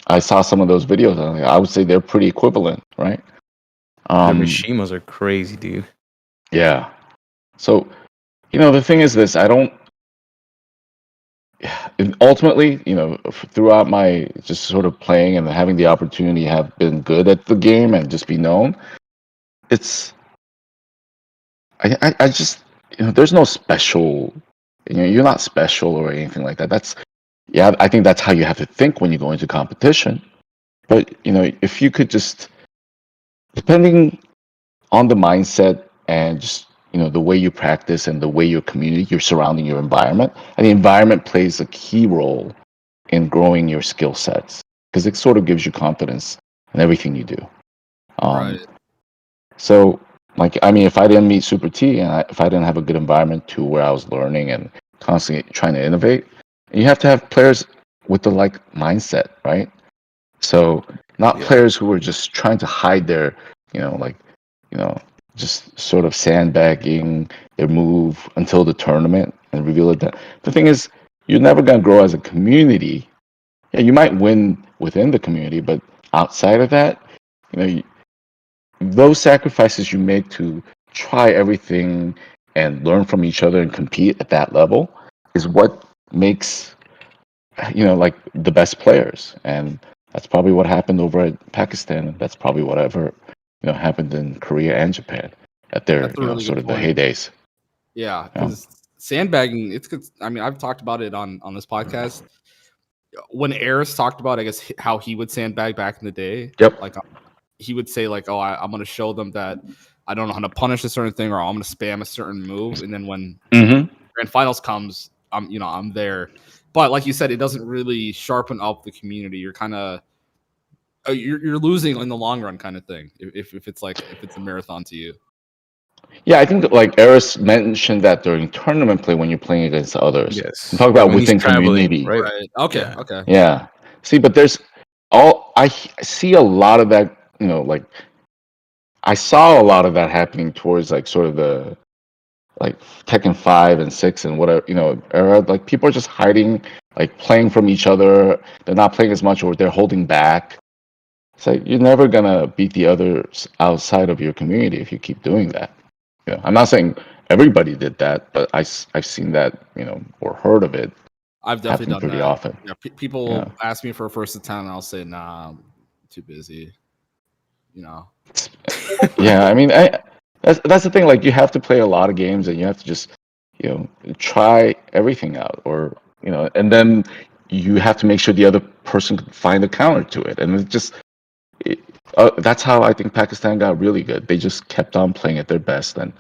I saw some of those videos and I would say they're pretty equivalent, right? The Um Mishimas are crazy, dude. yeah. So, the thing is this, I don't and ultimately, throughout my just sort of playing and having the opportunity have been good at the game and just be known, it's I just there's no special, you're not special or anything like that. I think that's how you have to think when you go into competition. But if you could just depending on the mindset and just the way you practice and the way your community, your surrounding, your environment, and the environment plays a key role in growing your skill sets because it sort of gives you confidence in everything you do. Right. Um, so, like, I mean, if I didn't meet Super T and if I didn't have a good environment to where I was learning and constantly trying to innovate, you have to have players with the like mindset, right? So, not Yeah. players who are just trying to hide their, like, you know, just sort of sandbagging their move until the tournament and reveal it. The thing is, you're never going to grow as a community. Yeah, you might win within the community, but outside of that, you, those sacrifices you make to try everything and learn from each other and compete at that level is what makes like the best players. And that's probably what happened over at Pakistan. That's probably whatever happened in Korea and Japan at their That's a really sort good of the point. heydays. Yeah, Yeah. because sandbagging, it's good. I mean, I've talked about it on this podcast. When Eris talked about, I guess, how he would sandbag back in the day, Yep. like he would say, like, "Oh, I'm going to show them that I don't know how to punish a certain thing, or I'm going to spam a certain move." And then when Mm-hmm. grand finals comes, I'm there. But like you said, it doesn't really sharpen up the community. You're kind of you're losing in the long run, kind of thing. If it's a marathon to you. Yeah, I think like Eris mentioned that during tournament play when you're playing against others. I'm Yes. talking Yeah, about when he's within traveling, community. right? Right. Okay. Yeah. Okay. Yeah. See, but I see a lot of that, like I saw a lot of that happening towards like sort of the like Tekken 5 and 6 and whatever, era, like people are just hiding, like playing from each other. They're not playing as much, or they're holding back. It's like you're never gonna beat the others outside of your community if you keep doing that. I'm not saying everybody did that, but I've seen that, or heard of it I've definitely happen done pretty that. often. Yeah, people Yeah. will ask me for a first attempt, and I'll say, "Nah, I'm too busy." Yeah, I mean, that's the thing. Like, you have to play a lot of games, and you have to just, try everything out, or and then you have to make sure the other person can find a counter to it, and that's how I think Pakistan got really good. They just kept on playing at their best, and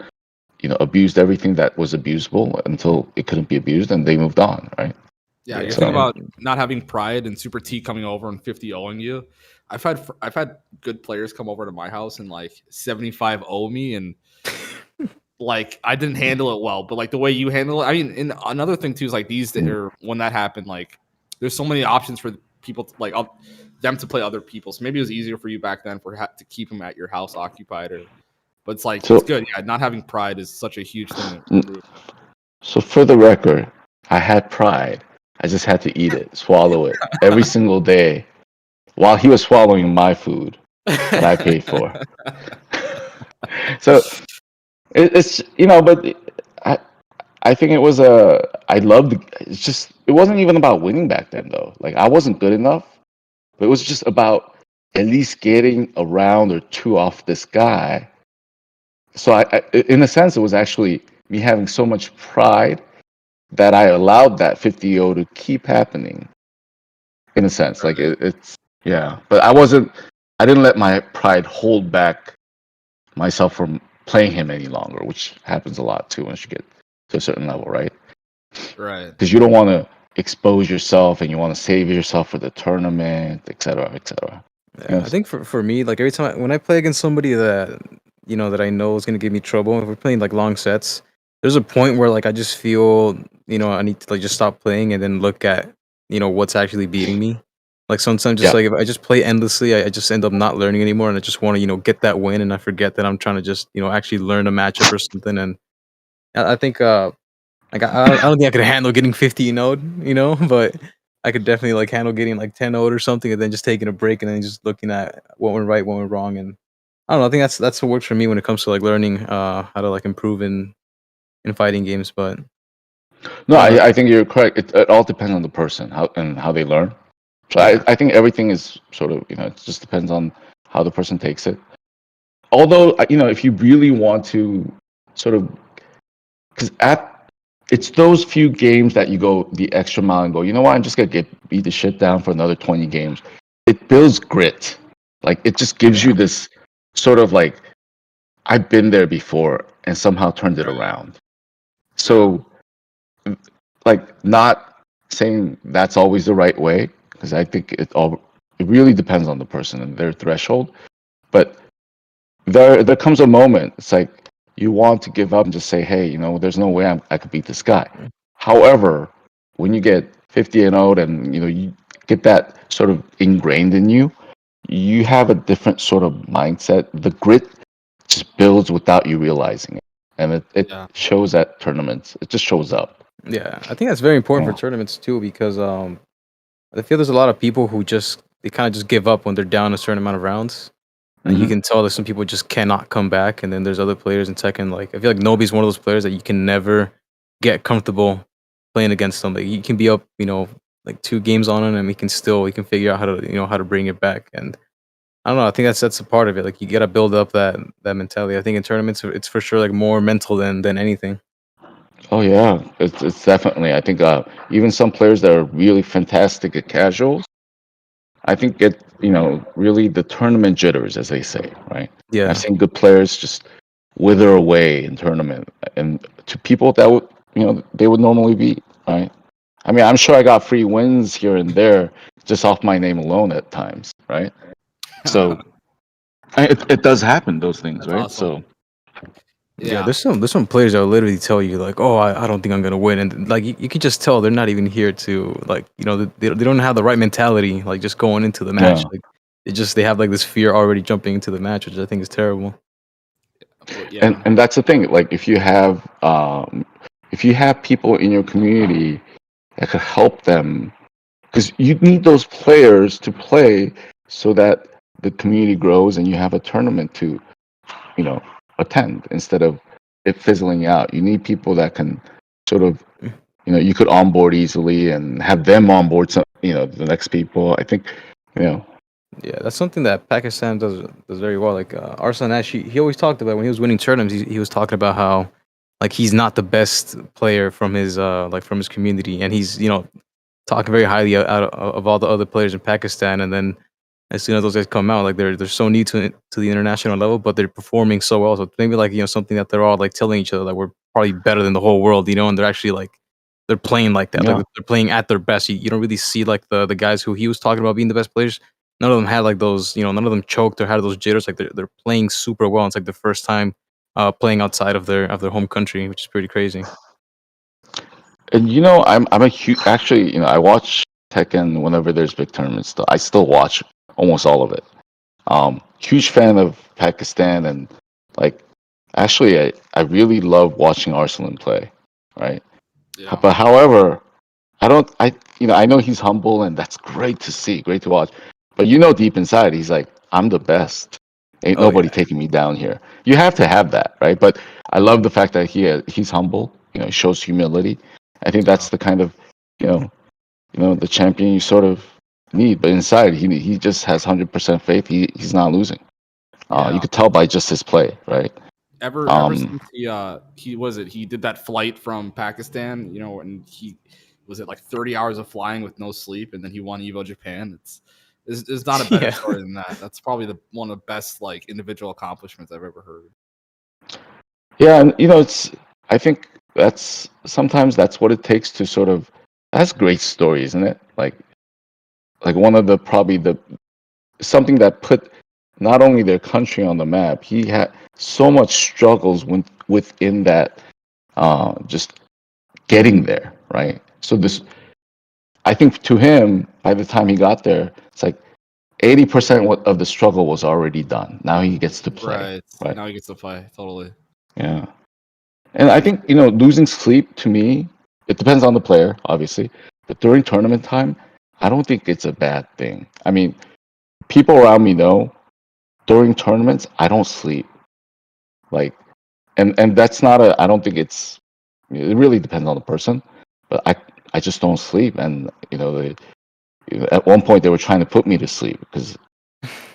abused everything that was abusable until it couldn't be abused, and they moved on, right? Yeah, you Yeah, think So- about not having pride and Super T coming over and 50-0ing you. I've had good players come over to my house and like 75-0 me, and like I didn't handle it well, but like the way you handle it, I mean, and another thing too is like or when that happened, like there's so many options for people to, like them to play other people. So maybe it was easier for you back then to keep them at your house occupied, but it's like So- it's good. Yeah, not having pride is such a huge thing to improve. So for the record, I had pride. I just had to eat it, swallow it every single day, while he was swallowing my food that I paid for. So it's but I I think it was I loved. It's just, it wasn't even about winning back then though. Like, I wasn't good enough, but it was just about at least getting a round or two off this guy. So in a sense, it was actually me having so much pride that I allowed that 50-0 to keep happening. In a sense, like it's yeah. But I didn't let my pride hold back myself from playing him any longer, which happens a lot too once you get to a certain level, right? Right. Because you don't want to expose yourself and you want to save yourself for the tournament, etc., etc. Yeah, I think for me, like every time when I play against somebody that that I know is gonna give me trouble, if we're playing like long sets, there's a point where like I just feel I need to like just stop playing and then look at what's actually beating me. Like sometimes just Yeah. like if I just play endlessly, I just end up not learning anymore, and I just want to get that win, and I forget that I'm trying to just actually learn a matchup or something. And I think like I don't think I could handle getting 50 0, but I could definitely like handle getting like 10 0 or something, and then just taking a break and then just looking at what went right, what went wrong, and I don't know. I think that's what works for me when it comes to like learning how to like improve in fighting games. But No, I don't know. I think you're correct. It all depends on the person, how they learn. So Yeah. I think everything is sort of, it just depends on how the person takes it. Although, if you really want to sort of, because it's those few games that you go the extra mile and go, you know what, I'm just gonna get beat the shit down for another 20 games. It builds grit. Like, it just gives you this sort of like, I've been there before and somehow turned it around. So, like, not saying that's always the right way, because I think it really depends on the person and their threshold. But there comes a moment, it's like you want to give up and just say, hey, there's no way I could beat this guy. However, when you get 50 and out, and you get that sort of ingrained in you, you have a different sort of mindset. The grit just builds without you realizing it, and it Yeah. shows at tournaments. It just shows up. Yeah, I think that's very important Yeah. for tournaments too, because I feel there's a lot of people who they kind of just give up when they're down a certain amount of rounds. And you Mhm. can tell that some people just cannot come back, and then there's other players in Tekken. Like I feel like Nobi's one of those players that you can never get comfortable playing against them. Like you can be up, like 2 games on him, and we can figure out how to bring it back. And I don't know. I think that's a part of it. Like you gotta build up that mentality. I think in tournaments, it's for sure like more mental than anything. Oh yeah, it's definitely. I think even some players that are really fantastic at casuals, I think get really the tournament jitters, as they say, right? Yeah. I've seen good players just wither away in tournament, and to people that would they would normally beat, right? I mean, I'm sure I got free wins here and there just off my name alone at times, right? So it does happen, those things, That's right? awesome. So Yeah, there's some players that will literally tell you like, oh, I don't think I'm gonna win, and like you can just tell they're not even here to like they don't have the right mentality like just going into the match. Yeah. Like they have like this fear already jumping into the match, which I think is terrible. But yeah, And that's the thing. Like if you have people in your community that could help them, because you need those players to play so that the community grows and you have a tournament to, you know, attend instead of it fizzling out. You need people that can sort of, you could onboard easily and have them onboard some, the next people. I think, you know, Yeah, that's something that Pakistan does very well. Like Arslan Ash, he always talked about when he was winning tournaments. He was talking about how like he's not the best player from his from his community, and he's talking very highly out of all the other players in Pakistan. And then as soon as those guys come out, like they're so new to the international level, but they're performing so well. So maybe like something that they're all like telling each other that we're probably better than the whole world, and they're actually like they're playing like that. Yeah. Like they're playing at their best. You don't really see like the guys who he was talking about being the best players. None of them had like those, none of them choked or had those jitters. Like they're playing super well. It's like the first time playing outside of their home country, which is pretty crazy. And I'm a huge actually, I watch Tekken whenever there's big tournaments. I still watch almost all of it. Huge fan of Pakistan, and like actually I really love watching Arslan play, right? yeah, But however, I don't I know he's humble and that's great to see, great to watch. But deep inside he's like, I'm the best. Ain't Oh nobody yeah, taking me down here. You have to have that, right? But I love the fact that he's humble, shows humility. I think yeah, that's the kind of, the champion you sort of need. But inside he just has 100% faith. He's not losing. You yeah. could tell by just his play, right? Ever since he did that flight from Pakistan, and he was it like 30 hours of flying with no sleep, and then he won Evo Japan. It's not a better yeah. story than that. That's probably one of the best like individual accomplishments I've ever heard. Yeah, and I think sometimes that's what it takes to sort of that's great story, isn't it? Like one of the probably the something that put not only their country on the map. He had so much struggles within that, just getting there, right? So I think to him, by the time he got there, it's like 80% of the struggle was already done. Now he gets to play, Right right? now he gets to play totally. Yeah. And I think, losing sleep to me, it depends on the player, obviously. But during tournament time, I don't think it's a bad thing. I mean, people around me know during tournaments, I don't sleep. Like, and that's not I don't think it really depends on the person. But I just don't sleep. And, at one point they were trying to put me to sleep because,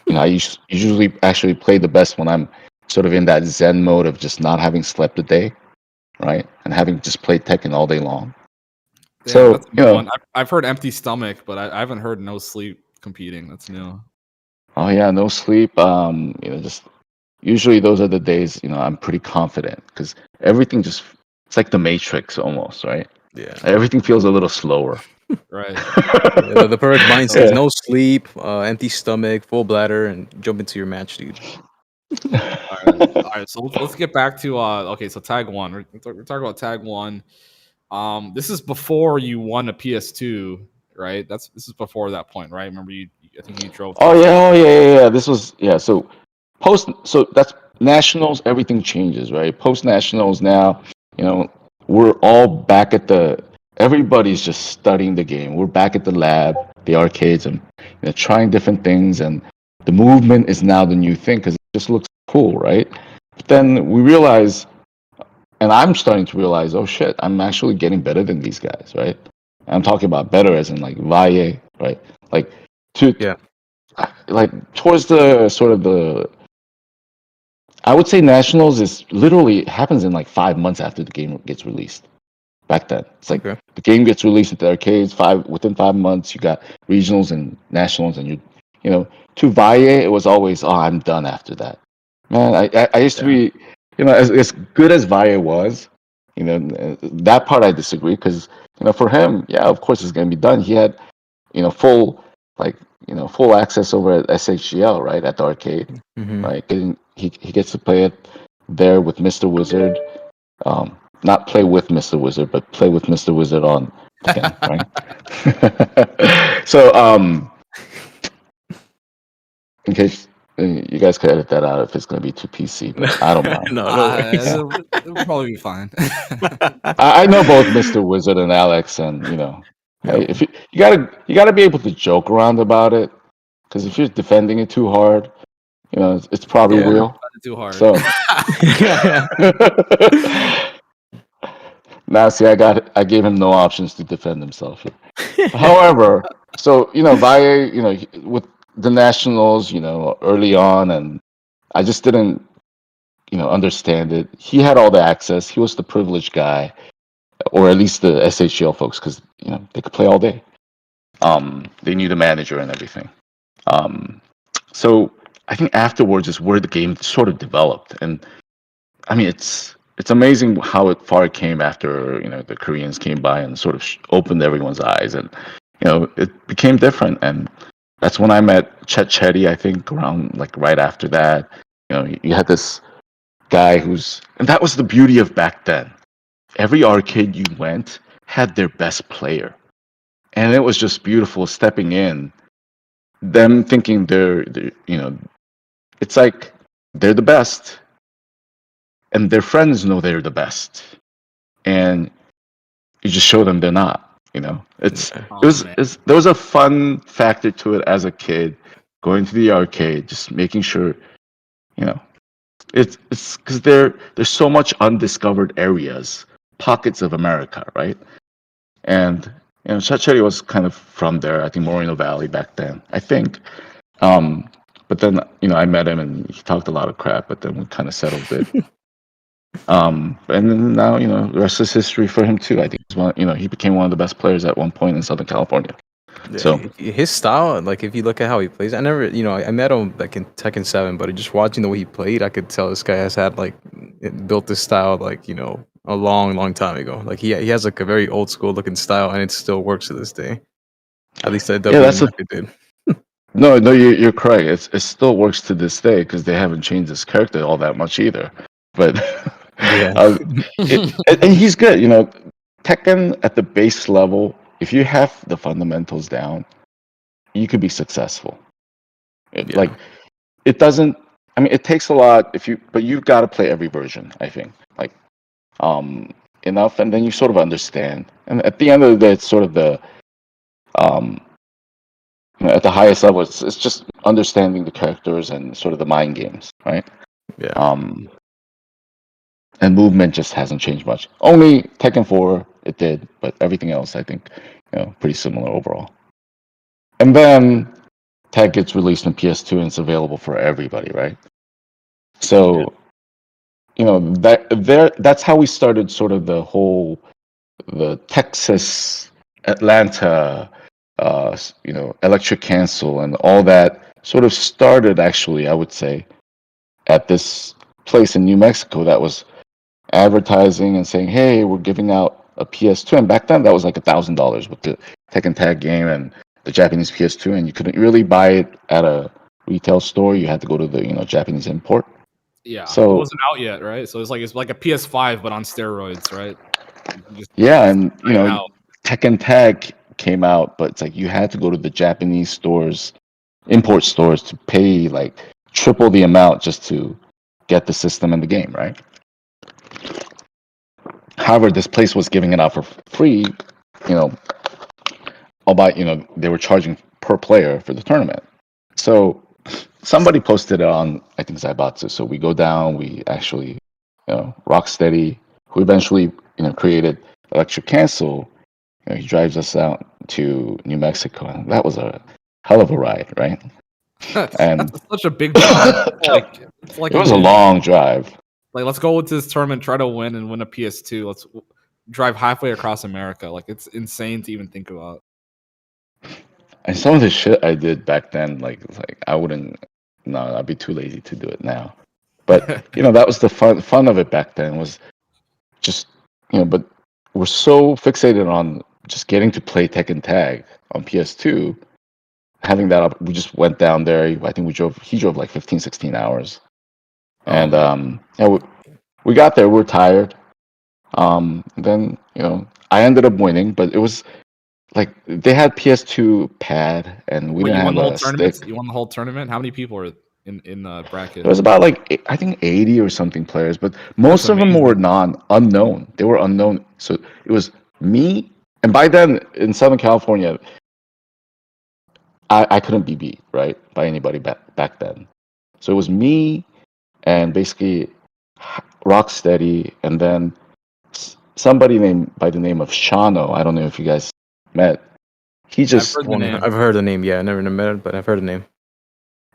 I usually actually play the best when I'm sort of in that Zen mode of just not having slept a day, right? And having just played Tekken all day long. Damn, So, that's a new one. I've heard empty stomach, but I haven't heard no sleep competing. That's new. oh yeah, no sleep. Just usually those are the days, I'm pretty confident because everything it's like the Matrix almost, right? Yeah. Everything feels a little slower. Right. Yeah, the perfect mindset is Yeah. no sleep, empty stomach, full bladder, and jump into your match, dude. All right. So let's get back to okay. So tag one. We're talking about tag one. This is before you won a PS2, right? This is before that point, right? Remember I think you drove to Oh yeah, Australia. yeah. This was So so that's nationals. Everything changes, right? Post nationals now. We're all back at Everybody's just studying the game. We're back at the lab, the arcades, and trying different things. And the movement is now the new thing because it just looks cool, right? But then we realize, and I'm starting to realize, oh shit, I'm actually getting better than these guys, right? I'm talking about better as in like Valle, right? Like to Yeah. like towards the sort of I would say nationals is literally happens in like 5 months after the game gets released. Back then, it's like Okay. the game gets released at the arcades. Within 5 months, you got regionals and nationals, and to Valle, it was always, oh, I'm done after that. Man, I used to be, as good as Valle was, that part I disagree because for him, yeah, of course it's gonna be done. He had full like full access over at SHGL, right, at the arcade, Mm-hmm. right. He gets to play it there with Mr. Wizard. Not play with Mr. Wizard, but play with Mr. Wizard on Tekken, right? So in case You guys could edit that out if it's going to be too PC, but I don't mind. No way. It'll probably be fine. I know both Mr. Wizard and Alex, and hey, if you gotta be able to joke around about it, because if you're defending it too hard, it's probably Don't real. find it too hard. So now, see, I gave him no options to defend himself. However, so Valle, with the Nationals, early on, and I just didn't, understand it. He had all the access. He was the privileged guy, or at least the SHL folks, because they could play all day. They knew the manager and everything. So I think afterwards is where the game sort of developed, and I mean it's amazing how far it came after the Koreans came by and sort of opened everyone's eyes, and it became different. And that's when I met Chet Chetty. I think around like right after that, you had this guy and that was the beauty of back then. Every arcade you went had their best player, and it was just beautiful stepping in, them thinking they're it's like they're the best, and their friends know they're the best, and you just show them they're not. There was a fun factor to it as a kid, going to the arcade, just making sure, it's because there's so much undiscovered areas, pockets of America, right? And Chacheri was kind of from there. I think Moreno Valley back then. I think. But then I met him and he talked a lot of crap. But then we kind of settled it. And then now the rest is history for him too. I think he became one of the best players at one point in Southern California. Yeah, So his style, like if you look at how he plays, I never, I met him like in Tekken 7, but just watching the way he played, I could tell this guy has had built this style a long, long time ago. Like he has like a very old school looking style, and it still works to this day. At least at WNF it did. No, you're correct. It still works to this day because they haven't changed his character all that much either. But yeah, and he's good. Tekken at the base level, if you have the fundamentals down, you could be successful. Like it doesn't. I mean, it takes a lot but you've got to play every version. I think enough, and then you sort of understand. And at the end of the day, it's sort of the at the highest level, it's just understanding the characters and sort of the mind games, right? Yeah. And movement just hasn't changed much. Only Tekken 4 it did, but everything else I think pretty similar overall. And then Tag gets released on PS2 and it's available for everybody, right? So that's how we started sort of the Texas, Atlanta, electric cancel and all that sort of started actually, I would say, at this place in New Mexico that was advertising and saying, hey, we're giving out a PS2. And back then that was like $1,000 with the Tekken Tag game and the Japanese PS2, and you couldn't really buy it at a retail store. You had to go to the Japanese import. Yeah, so it wasn't out yet, right? So it's like a PS5 but on steroids, right? And Tekken Tag came out, but it's like you had to go to the Japanese stores, import stores, to pay like triple the amount just to get the system and the game, right? However, this place was giving it out for free, albeit they were charging per player for the tournament. So somebody posted it on, I think, Zaibatsu. So we go down, we actually, Rocksteady, who eventually created Electric Cancel, he drives us out to New Mexico, and that was a hell of a ride, right? And that's such a big drive. It's like it was a long drive. Like, let's go into this tournament, try to win and win a PS2. Let's drive halfway across America. Like, it's insane to even think about. And some of the shit I did back then, like I wouldn't. No, I'd be too lazy to do it now. But that was the fun of it back then. Was just but we're so fixated on just getting to play Tekken Tag on PS2, having that up. We just went down there. I think he drove like 15, 16 hours. And we got there, we were tired. Then, I ended up winning, but it was like they had PS2 pad and we didn't have a stick. You won the whole tournament? How many people were in the bracket? It was about like I think 80 or something players, but That's most of them were amazing. unknown. They were unknown. So it was me, and by then in Southern California, I couldn't be beat right by anybody back then. So it was me and basically Rocksteady, and then somebody named by the name of Shano. I don't know if you guys met. He I've just heard the name. I've heard the name. Yeah, I never met it, but I've heard the name.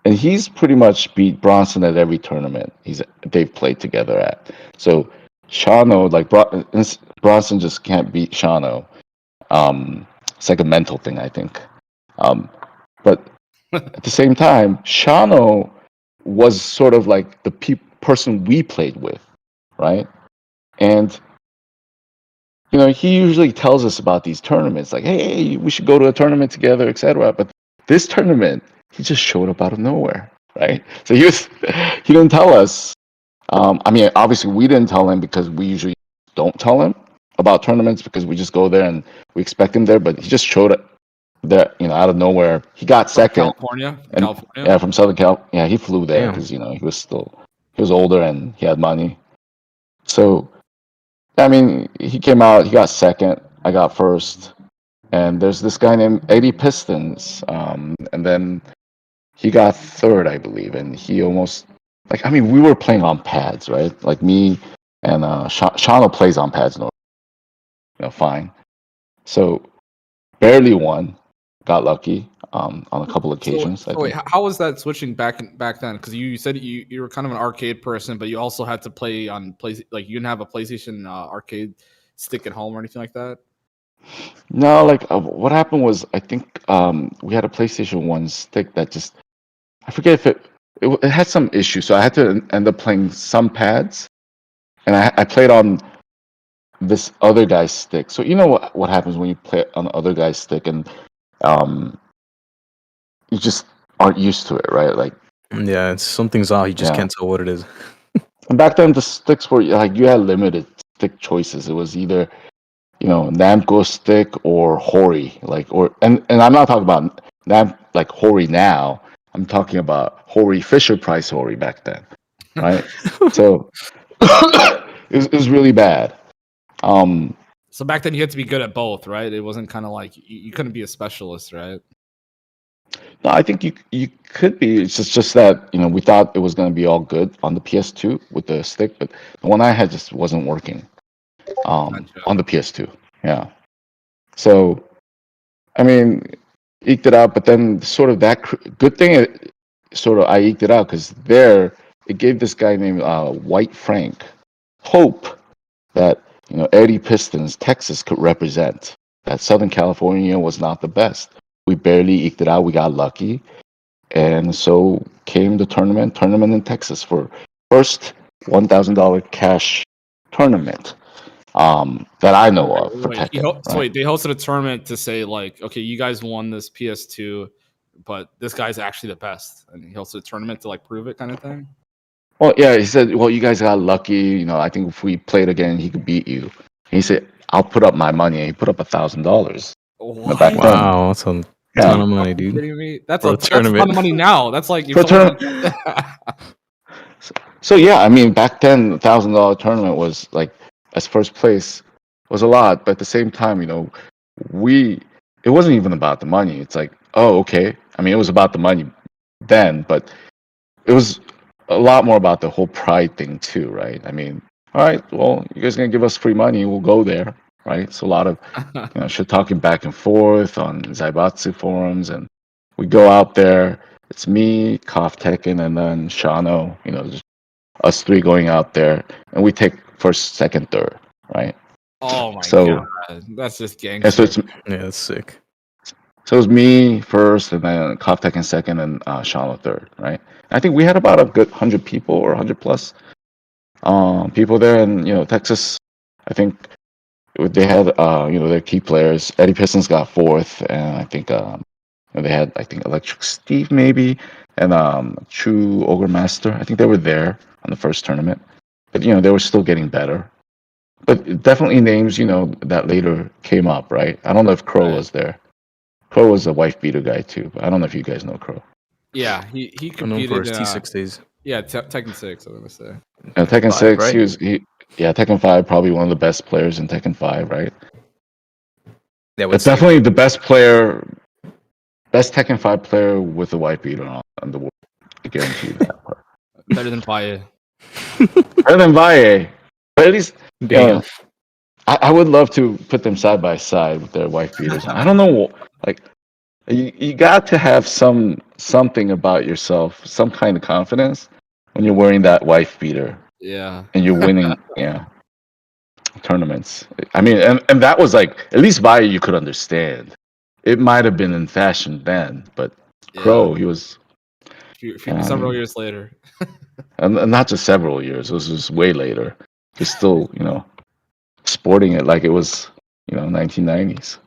and he's pretty much beat Bronson at every tournament they've played together at. So Shano, like Bronson, just can't beat Shano. It's like a mental thing, I think. But at the same time, Shano was sort of like the person we played with, right? And he usually tells us about these tournaments, like, "Hey, we should go to a tournament together, etc." But this tournament, he just showed up out of nowhere, right? So he didn't tell us. I mean, obviously, we didn't tell him because we usually don't tell him about tournaments because we just go there and we expect him there. But he just showed up there, out of nowhere. He got From second, California? and California? yeah, from Southern Cal. Yeah, he flew there Damn. because he was older and he had money. So I mean, he came out. He got second. I got first. And there's this guy named Eddie Pistons, and then he got third, I believe. And he almost I mean, we were playing on pads, right? Like me and Shano plays on pads, fine. So barely won. Got lucky on a couple So, occasions, I so wait, think. how was that switching back then? Because you said you were kind of an arcade person, but you also had to play on like you didn't have a PlayStation arcade stick at home or anything like that. No, like what happened was I think we had a PlayStation 1 stick that just I forget if it had some issue, so I had to end up playing some pads, and I played on this other guy's stick. So you know what happens when you play on the other guy's stick, and um, you just aren't used to it, right? Like, Yeah, something's off. You just yeah. can't tell what it is. And back then, the sticks were like you had limited stick choices. It was either Namco stick or Hori, and I'm not talking about like Hori now. I'm talking about Hori Fisher Price Hori back then, right? So it was really bad. Um, So back then you had to be good at both, right? It wasn't kind of like you couldn't be a specialist, right? no, I think you could be. It's just that we thought it was going to be all good on the PS2 with the stick, but the one I had just wasn't working Gotcha. on the PS2. Yeah. So I mean, eked it out, but then sort of that good thing, sort of I eked it out because there it gave this guy named White Frank hope that Eddie Pistons, Texas could represent. That Southern California was not the best. We barely eked it out. We got lucky, and so came the tournament in Texas for first $1,000 cash tournament that I know of for Wait, Tekken. so Right? wait, they hosted a tournament to say like, okay, you guys won this PS2, but this guy's actually the best, and he hosted a tournament to like prove it, kind of thing. Well, yeah, he said, "Well, you guys got lucky. I think if we played again, he could beat you." And he said, "I'll put up my money." And he put up $1,000. Back What? then, Wow, that's a ton yeah, of Are money, you dude. kidding me? That's For a a ton tournament. of money now. That's like if for a someone. tournament. So yeah, I mean, back then, $1,000 tournament was like as first place was a lot, but at the same time, we it wasn't even about the money. It's like, oh, okay. I mean, it was about the money then, but it was a lot more about the whole pride thing too, right? I mean, all right, well, you guys gonna give us free money, we'll go there, right? It's a lot of shit talking back and forth on Zaibatsu forums, and we go out there. It's me, Kof Tekken, and then Shano. Just us three going out there, and we take first, second, third, right? Oh my So, god, that's just yeah, so gangster. it's Yeah, that's sick. so it's me first, and then Kof Tekken second, and Shano third, right? I think we had about a good 100 people or 100 plus people there, and Texas. I think they had their key players. Eddie Pistons got fourth, and I think they had Electric Steve maybe, and True Ogre Master. I think they were there on the first tournament, but they were still getting better. But definitely names that later came up, right? I don't know if Crow Right. was there. Crow was a wife beater guy too, but I don't know if you guys know Crow. Yeah, he Known for competed. his T6 days. Yeah, Tekken 6. I'm gonna say. And Tekken 5, 6, right? yeah, Tekken 5, probably one of the best players in Tekken 5, right? Yeah, It's what's definitely the best player, best Tekken 5 player with a white beater on the world. I guarantee you that. Better than Valle. Better than Valle. But at least, you damn. know, I would love to put them side by side with their wife beaters. I don't know, like you got to have something about yourself, some kind of confidence when you're wearing that wife beater Yeah. and you're winning, tournaments. I mean, and that was like at least Valle you could understand. It might have been in fashion then, but Yeah. Crow, he was, I Several mean, years later. and not just several years. It was just way later. He's still, sporting it like it was, 1990s.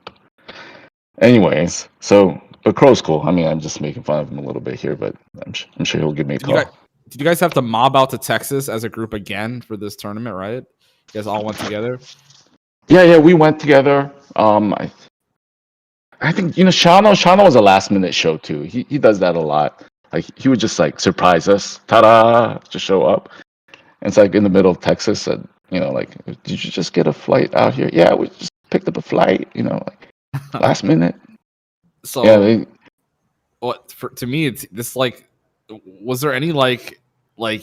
Anyways, so but Crow's cool. I mean, I'm just making fun of him a little bit here, but I'm sure he'll give me a Did you guys call. did you guys have to mob out to Texas as a group again for this tournament, right? You guys all went together? Yeah, we went together. I think Shano was a last minute show too. He does that a lot. Like he would just like surprise us, ta-da, just show up. And it's like in the middle of Texas, and like, did you just get a flight out here? Yeah, we just picked up a flight. Like last minute. Yeah, So to me it's this like was there any like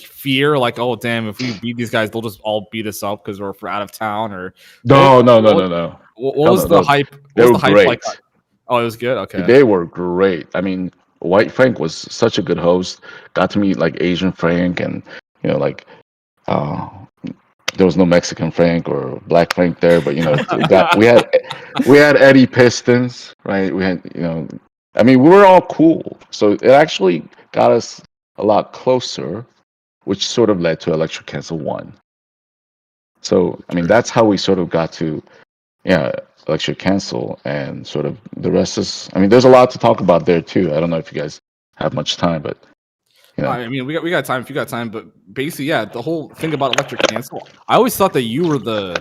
fear like, oh damn, if we beat these guys they'll just all beat us up because we're out of town, or no, no, no, what, no, no. what Hell was no, the no. hype? They What was were the hype like? great. Oh, it was good. Okay. They were great. I mean, White Frank was such a good host. Got to meet like Asian Frank, and like uh, there was no Mexican Frank or Black Frank there, but we had Eddie Pistons, right? We had I mean, we were all cool, so it actually got us a lot closer, which sort of led to Electric Cancel 1. So I mean, that's how we sort of got to Electric Cancel, and sort of the rest is. I mean, there's a lot to talk about there too. I don't know if you guys have much time, but I mean, we got time if you got time, but basically, yeah, the whole thing about Electric Cancel. I always thought that you were the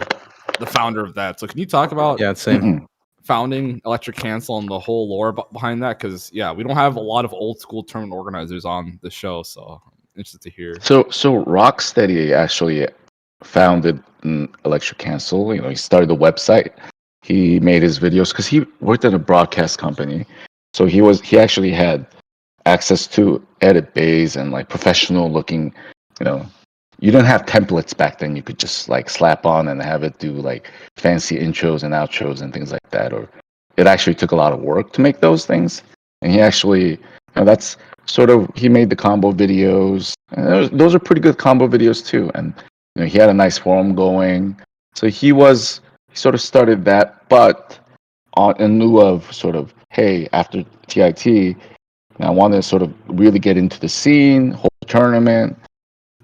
founder of that. So can you talk about Yeah, same. founding Electric Cancel and the whole lore behind that? Because yeah, we don't have a lot of old school tournament organizers on the show, so I'm interested to hear. So Rocksteady actually founded Electric Cancel. He started the website. He made his videos because he worked at a broadcast company. So he actually had access to edit bays and like professional looking, you didn't have templates back then. You could just like slap on and have it do like fancy intros and outros and things like that. Or it actually took a lot of work to make those things. And he actually, that's sort of, he made the combo videos. And those are pretty good combo videos too. And he had a nice forum going. So he sort of started that, but in lieu of sort of, hey, after TIT, I want to sort of really get into the scene, hold a tournament,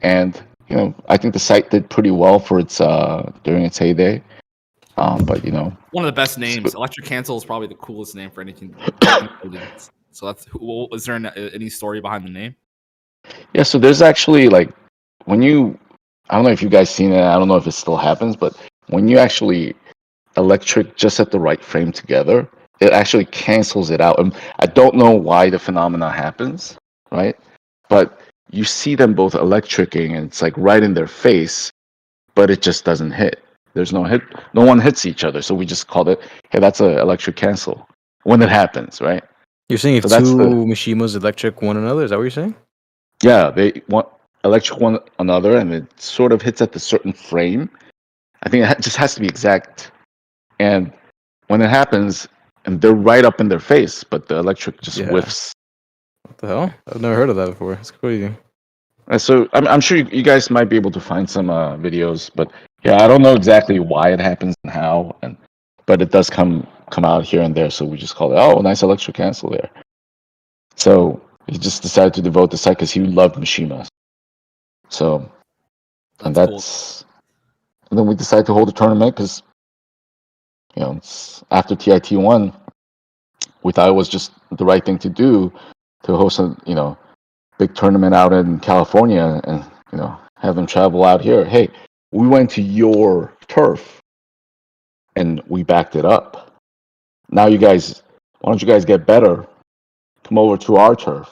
and I think the site did pretty well for its during its heyday. But One of the best names. Electric Cancel is probably the coolest name for anything. So that's. Is there any story behind the name? Yeah, so there's actually like when I don't know if you guys seen it. I don't know if it still happens, but when you actually electric just at the right frame together, it actually cancels it out. And I don't know why the phenomena happens, right? But you see them both electricing, and it's like right in their face, but it just doesn't hit. There's no hit. No one hits each other, so we just called it, hey, that's a electric cancel when it happens, right? You're saying if So that's two the Mishimas electric one another, is that what you're saying? yeah, they want electric one another, and it sort of hits at the certain frame. I think it just has to be exact. And when it happens, and they're right up in their face, but the electric just Yeah. whiffs. What the hell? I've never heard of that before. It's crazy. And so I'm sure you guys might be able to find some videos, but yeah, I don't know exactly why it happens and how, but it does come out here and there. So we just call it, oh, nice electric cancel there. So he just decided to devote the site because he loved Mishima. So and Cool. and then we decided to hold a tournament because it's after TIT 1, we thought it was just the right thing to do to host a big tournament out in California, and have them travel out here. Hey, we went to your turf and we backed it up. Now why don't you guys get better? Come over to our turf.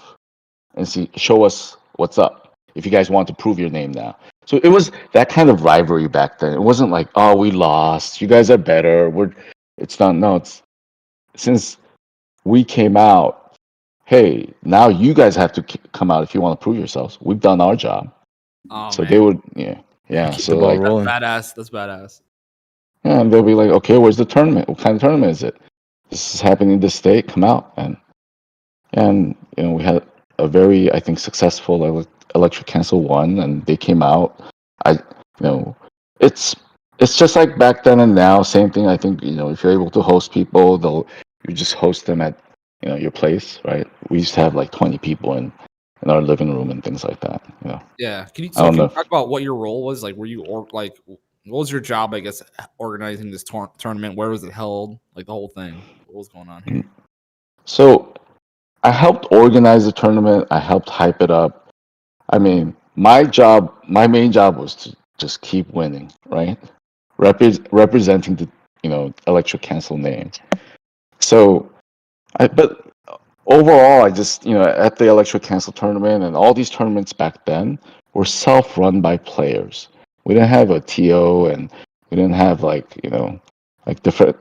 and show us what's up. If you guys want to prove your name now. So it was that kind of rivalry back then. It wasn't like, oh, we lost. You guys are better. It's not. No, it's since we came out. Hey, now you guys have to come out if you want to prove yourselves. We've done our job. Oh So man, they would, yeah. Keep So the ball like, rolling. that's badass. yeah, and they'll be like, okay, where's the tournament? What kind of tournament is it? This is happening in this state. Come out and we had a very, I think, successful Electric Cancel 1, and they came out. It's it's just like back then and now, same thing. I think if you're able to host people, you just host them at your place, right? We used to have like 20 people in our living room and things like that. Yeah. Can you I don't know. talk about what your role was? Like, were you what was your job? I guess organizing this tournament. Where was it held? Like the whole thing. What was going on here? So I helped organize the tournament. I helped hype it up. I mean, my main job was to just keep winning, right? Representing the Electric Cancel name. So, but overall, I just at the Electric Cancel tournament and all these tournaments back then were self-run by players. We didn't have a TO, and we didn't have like different.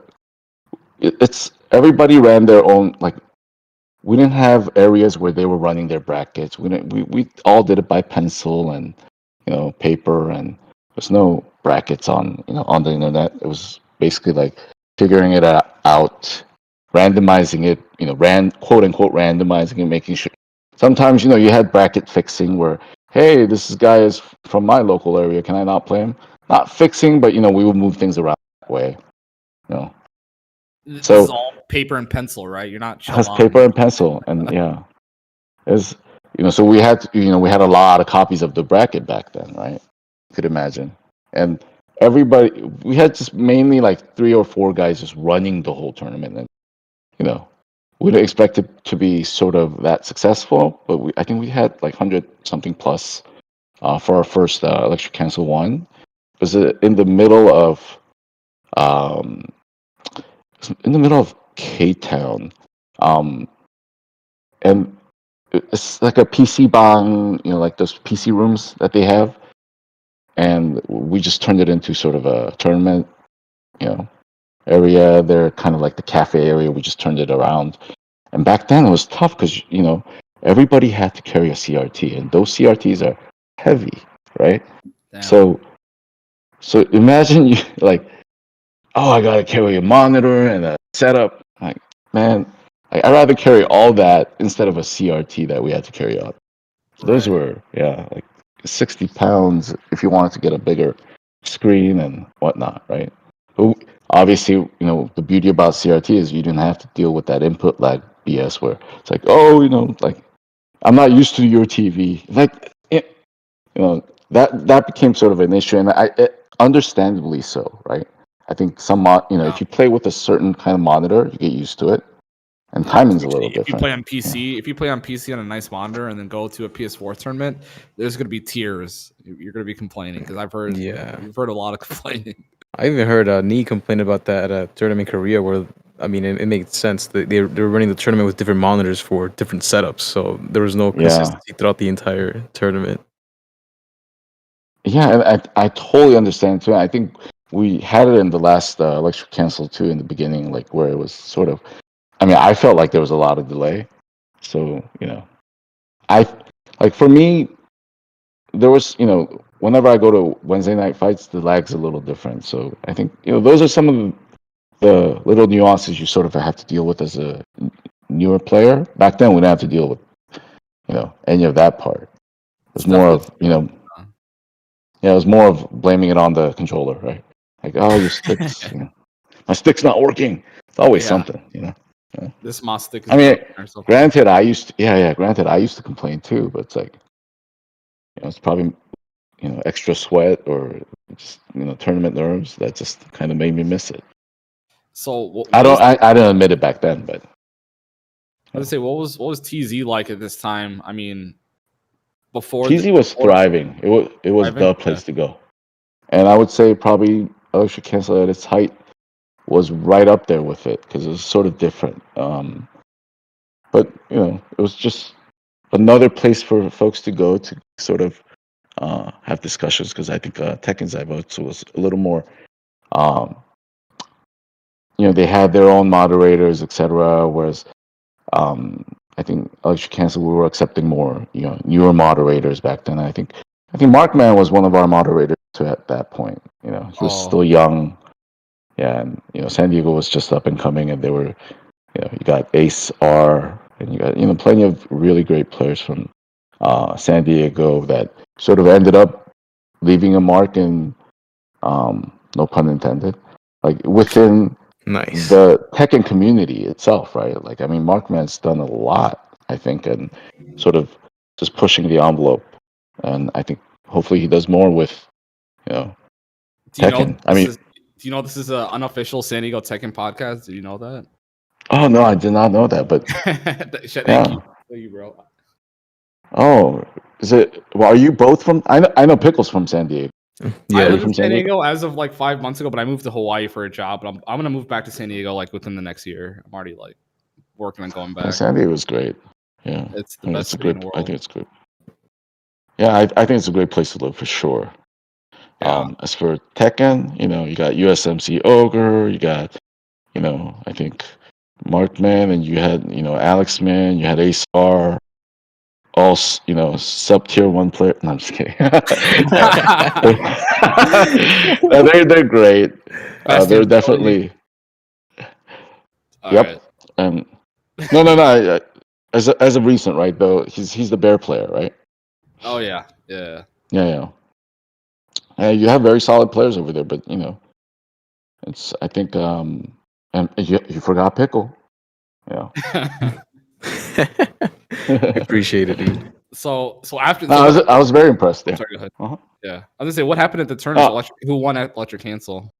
It's everybody ran their own like. We didn't have areas where they were running their brackets. We all did it by pencil and paper, and there's no brackets on the internet. It was basically like figuring it out, randomizing it, quote unquote randomizing it, making sure. Sometimes you had bracket fixing where, hey, guy is from my local area. Can I not play him? Not fixing, but we would move things around that way. This is So all paper and pencil, right? You're not has Shalom. paper and pencil, and yeah. Is so we had we had a lot of copies of the bracket back then, right? You could imagine, and everybody we had just mainly like 3 or 4 guys just running the whole tournament, and we didn't expect it to be sort of that successful, but I think we had like 100 something plus for our first Electric Cancel 1. It was in the middle of um, K Town, and it's like a PC bang, like those PC rooms that they have, and we just turned it into sort of a tournament, area. They're kind of like the cafe area. We just turned it around, and back then it was tough because everybody had to carry a CRT, and those CRTs are heavy, right? Damn. So imagine you like, oh, I gotta carry a monitor and a setup. Like, man, I'd rather carry all that instead of a CRT that we had to carry up. Those were like 60 pounds if you wanted to get a bigger screen and whatnot, right? But obviously, the beauty about CRT is you didn't have to deal with that input lag BS where it's like, oh, like I'm not used to your TV. Like, that became sort of an issue, and understandably so, right? I think if you play with a certain kind of monitor, you get used to it, and timing's a little different. If you play on PC, if you play on PC on a nice monitor and then go to a PS4 tournament, there's going to be tears. You're going to be complaining because I've heard we've heard a lot of complaining. I even heard Nee complain about that at a tournament in Korea where, I mean, it makes sense. They were running the tournament with different monitors for different setups, so there was no consistency throughout the entire tournament. Yeah, and I totally understand too. I think we had it in the last Electric Cancel too in the beginning, like where it was sort of. I mean, I felt like there was a lot of delay, so I like for me, there was whenever I go to Wednesday night fights, the lag's a little different. So I think those are some of the little nuances you sort of have to deal with as a newer player. Back then, we didn't have to deal with any of that part. It was more of yeah, it was more of blaming it on the controller, right? Like, oh, your sticks, my stick's not working. It's always something, Yeah. This my stick is I mean, granted, I used to complain too, but it's like, it's probably extra sweat or just tournament nerves that just kind of made me miss it. So I didn't admit it back then, but I would say what was TZ like at this time? I mean, before TZ was thriving. It was the place to go, and I would say probably Electric Cancel at its height was right up there with it because it was sort of different. But it was just another place for folks to go to sort of have discussions, because I think Tekken Zaibatsu was a little more, um, they had their own moderators, etc. Whereas um, I think Electric Cancel, we were accepting more, newer moderators back then. I think Markman was one of our moderators too at that point. He was Oh, still young. Yeah, and San Diego was just up and coming, and they were, you got Ace R, and you got plenty of really great players from San Diego that sort of ended up leaving a mark in, no pun intended, like within Nice. the Tekken community itself, right? Like, I mean, Markman's done a lot, I think, and sort of just pushing the envelope. And I think hopefully he does more with, do you know Tekken. I this mean, is? Do you know this is an unofficial San Diego Tekken podcast? Do you know that? oh no, I did not know that, but Thank yeah. you, bro. Oh, is it? Well, are you both from? I know Pickles from San Diego. I Are Yeah. you live in from San San Diego? Diego as of like 5 months ago, but I moved to Hawaii for a job. But I'm gonna move back to San Diego like within the next year. I'm already like working on going back. San Diego is great. Yeah, It's the I mean, best it's a city in great. the I world. think it's good. Yeah, I think it's a great place to live for sure. Yeah. As for Tekken, you got USMC Ogre, you got, I think Markman, and you had, Alex Man, you had Ace R, all, sub tier one player. No, I'm just kidding. No, they're great. Best They're ability. definitely, All yep. right. And no. As of recent, right? Though he's the bear player, right? Oh yeah. Yeah. Yeah. You have very solid players over there, but it's I think and you forgot Pickle. Yeah. Appreciate it, dude. So after No, so what? I was very impressed. I'm Yeah. sorry. Go ahead. Uh-huh. Yeah. I was gonna say what happened at the tournament. Uh, Who won at Electric Cancel?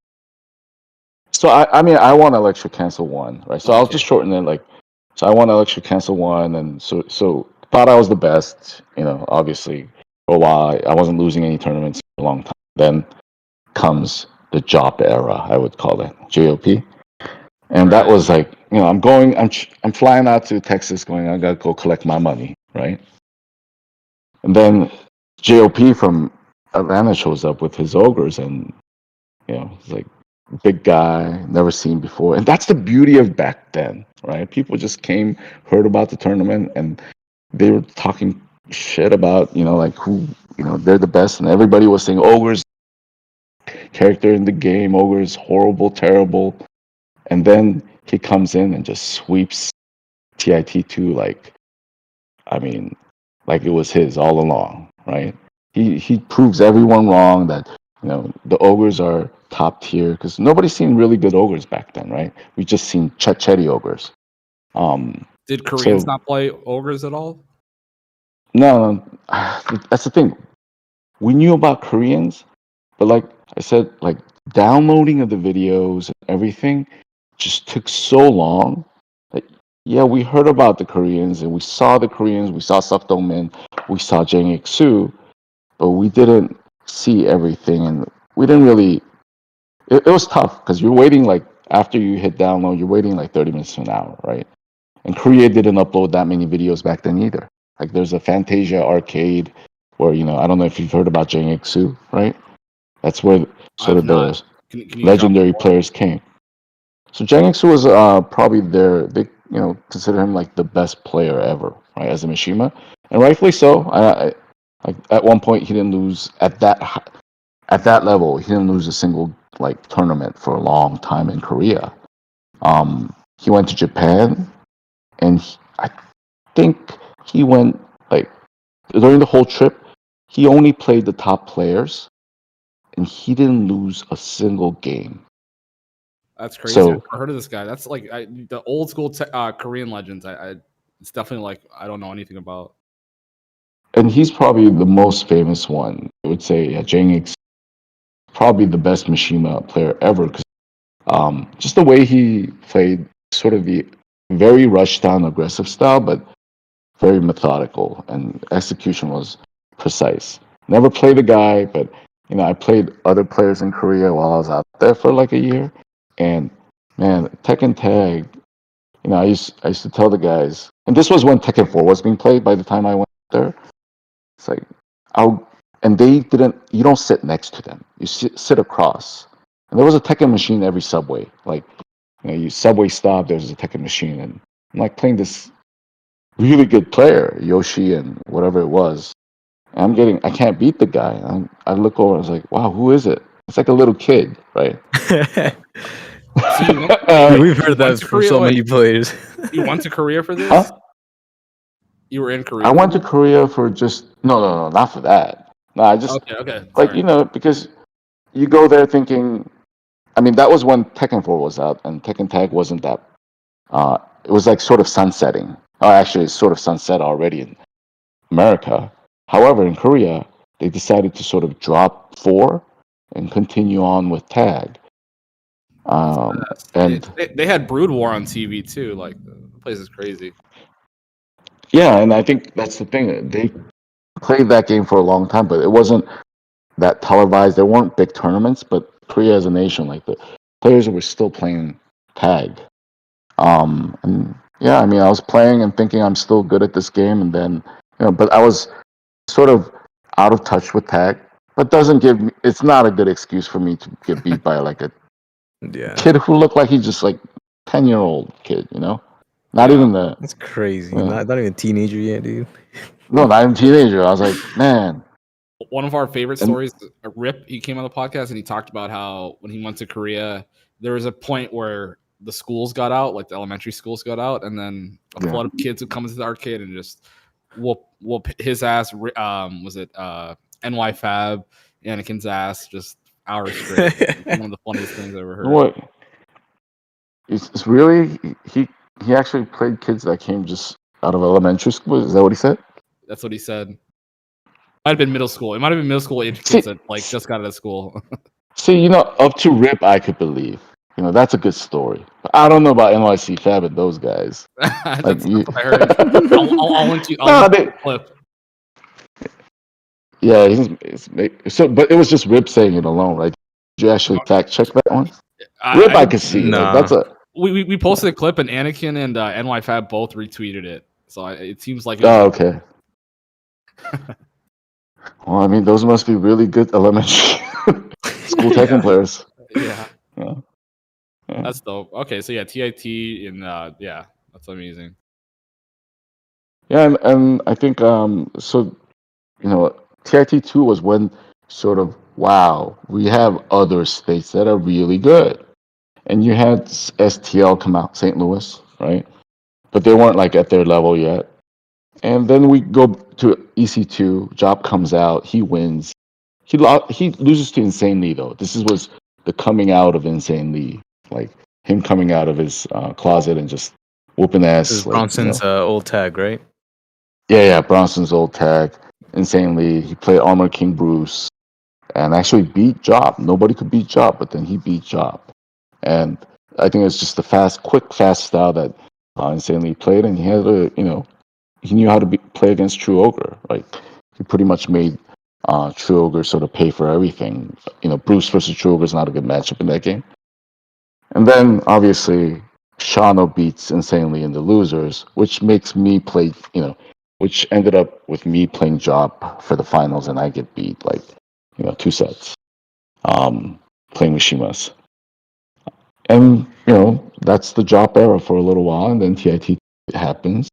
so I mean I won Electric Cancel one, right? So I'll Okay. just shorten it so I won Electric Cancel one, and so thought I was the best, obviously for a while. I wasn't losing any tournaments for a long time. Then comes the JOP era, I would call it, JOP. And that Right. was like, I'm flying out to Texas going, I gotta go collect my money, right? And then JOP from Atlanta shows up with his ogres, and he's like big guy, never seen before. And that's the beauty of back then, right? People just came, heard about the tournament, and they were talking shit about, like who, they're the best, and everybody was saying ogres character in the game, ogres horrible, terrible. And then he comes in and just sweeps TIT2 like, I mean, like it was his all along, right? He proves everyone wrong that the ogres are top tier, because nobody's seen really good ogres back then, right? We just seen Chetty ogres. Did Koreans So not play ogres at all? no, that's the thing. We knew about Koreans, but like I said, like downloading of the videos and everything just took so long. Like, yeah, we heard about the Koreans and we saw the Koreans, we saw Suk Dong Min, we saw Jang Ik Soo, but we didn't see everything, and we didn't really. It was tough because you're waiting, like after you hit download, you're waiting like 30 minutes to an hour, right? And Korea didn't upload that many videos back then either. Like there's a Fantasia arcade where I don't know if you've heard about Jang Ik Soo, right? That's where sort I've of not. the Can you drop legendary players came. So Jang Ik Soo was probably they consider him like the best player ever, right, as a Mishima, and rightfully so. Like at one point he didn't lose at that level. He didn't lose a single like tournament for a long time in Korea. He went to Japan, and I think he went like during the whole trip. He only played the top players, and he didn't lose a single game. That's crazy. I've So, never heard of this guy. That's like the old school Korean legends. It's definitely like I don't know anything about. and he's probably the most famous one. I would say Jang Ik, probably the best Mishima player ever. 'Cause, just the way he played, sort of the very rushed down aggressive style, but very methodical, and execution was precise. Never played a guy, but I played other players in Korea while I was out there for like a year, and man, Tekken Tag. I used to tell the guys, and this was when Tekken 4 was being played. By the time I went there, it's like and they didn't. You don't sit next to them. You sit across. And there was a Tekken machine every subway. Like, you subway stop. There's a Tekken machine, and I'm like playing this really good player, Yoshi, and whatever it was. And I can't beat the guy. I look over. I was like, wow, who is it? It's like a little kid, right? So you went, We've heard that from so many players. You went to Korea for this? Huh? You were in Korea? I went to Korea for just no, not for that. No, I just okay. like Sorry. because you go there thinking. I mean, that was when Tekken 4 was out, and Tekken Tag wasn't that. It was like sort of sunsetting. Oh, actually, it's sort of sunset already in America. However, in Korea, they decided to sort of drop 4 and continue on with Tag. And they had Brood War on TV too. Like, the place is crazy. yeah, and I think that's the thing. They played that game for a long time, but it wasn't that televised. There weren't big tournaments, but Korea as a nation, like the players were still playing Tag. And yeah, I mean, I was playing and thinking I'm still good at this game, and then but I was sort of out of touch with Tag. But doesn't give me. It's not a good excuse for me to get beat by like a kid who looked like he's just like 10-year-old kid, Not even the. That's crazy. Not even a teenager yet, dude. No, not even a teenager. I was like, man. One of our favorite stories, Rip, he came on the podcast and he talked about how when he went to Korea, there was a point where the schools got out, like the elementary schools got out, and then a flood of kids would come into the arcade and just whoop his ass. Was it NY Fab, Anakin's ass, just hours straight. One of the funniest things I ever heard. What? It's really he actually played kids that came just out of elementary school. Is that what he said? That's what he said. Might have been middle school. It might have been middle school age kids that just got out of school. See, up to Rip, I could believe. That's a good story. But I don't know about NYC Fab and those guys. That's what I heard. I'll link you the clip. Yeah, but it was just Rip saying it alone, right? Did you actually fact check that one? Rip, I could see. Nah. Like, that's we posted a clip and Anakin and NY Fab both retweeted it. So it seems like. Okay. Well, I mean, those must be really good elementary school Tekken players. Yeah. That's dope. Okay, so yeah, TIT and that's amazing. Yeah, and I think TIT2 was when sort of we have other states that are really good, and you had STL come out, St. Louis, right? But they weren't like at their level yet. And then we go to EC2. Job comes out. He wins. He loses to Insane Lee though. This was the coming out of Insane Lee, like him coming out of his closet and just whooping ass. This is Bronson's old tag, right? Yeah, Bronson's old tag. Insane Lee. He played Armor King Bruce, and actually beat Job. Nobody could beat Job, but then he beat Job. And I think it's just the fast style that Insane Lee played, and he had he knew how to play against True Ogre. Like, he pretty much made True Ogre sort of pay for everything. Bruce versus True Ogre is not a good matchup in that game. And then obviously Shano beats Insanely in the losers, which makes me play. Which ended up with me playing Job for the finals, and I get beat 2 sets, playing Mishimas. And that's the Job era for a little while, and then TIT happens.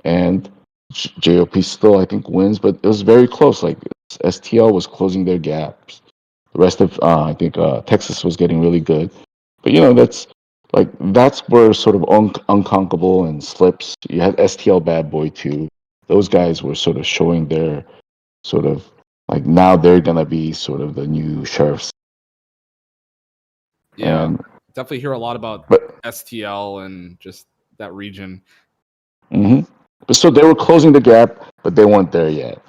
And JOP still, I think, wins, but it was very close. Like, STL was closing their gaps. The rest of, I think, Texas was getting really good. But, that's where sort of Unconquerable and Slips. You had STL Bad Boy too. Those guys were sort of showing their sort of, now they're going to be sort of the new sheriffs. Yeah, and definitely hear a lot about STL and just that region. Mm-hmm. So they were closing the gap, but they weren't there yet.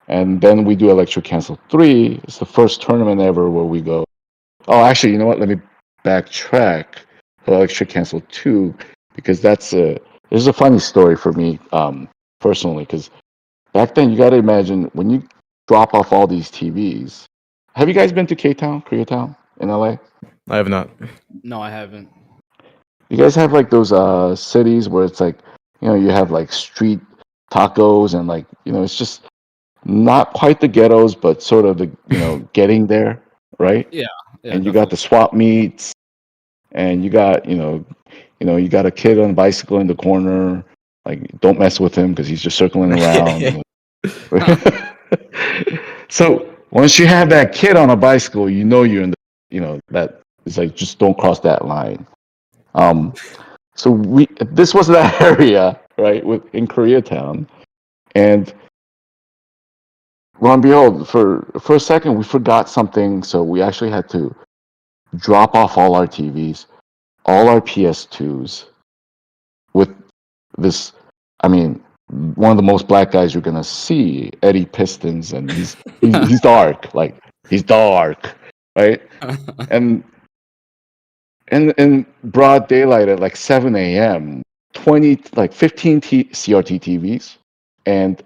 And then we do Electric Cancel 3. It's the first tournament ever where we go, oh, actually, you know what? Let me backtrack for Electric Cancel 2, because there's a funny story for me personally, because back then, you got to imagine, when you drop off all these TVs, have you guys been to K-Town, Koreatown in LA? I have not. No, I haven't. You guys have those cities where it's like you have like street tacos and like it's just not quite the ghettos, but sort of the getting there, right? Yeah, yeah, And you got definitely. the swap meets, and you got you got a kid on a bicycle in the corner. Like, don't mess with him because he's just circling around. So once you have that kid on a bicycle, you're in the that it's like, just don't cross that line. So this was that area, right, in Koreatown, and lo and behold, for a second we forgot something, so we actually had to drop off all our TVs, all our PS2s, with this. I mean, one of the most black guys you're gonna see, Eddie Pistons, and he's dark, like he's dark, right? And in broad daylight at like 7 a.m., 15 CRT TVs, and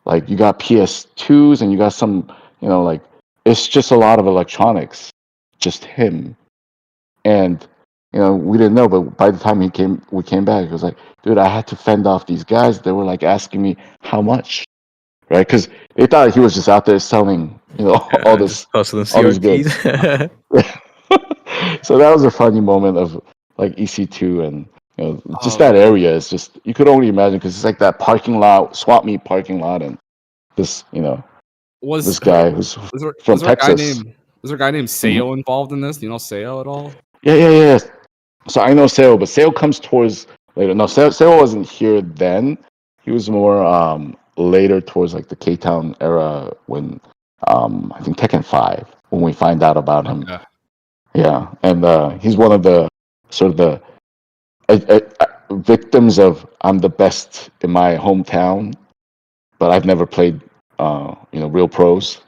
like you got PS2s, and you got some, like it's just a lot of electronics, just him. And we didn't know, but by the time we came back, it was like, dude, I had to fend off these guys. They were like asking me how much, right? Because they thought he was just out there selling, all Just hustling all these goods. CRTs. So that was a funny moment of like EC2, and just Oh, that area is just, you could only imagine, because it's like that parking lot, swap meet parking lot, and this was this guy who's from Texas. was there a guy named Mhm. Seo involved in this? Do you know Seo at all? Yeah. So I know Seo, but Seo comes towards later. No, Seo wasn't here then. He was more later, towards like the K Town era, when I think Tekken 5, when we find out about him. Okay. Yeah, and he's one of the sort of the victims of, I'm the best in my hometown, but I've never played real pros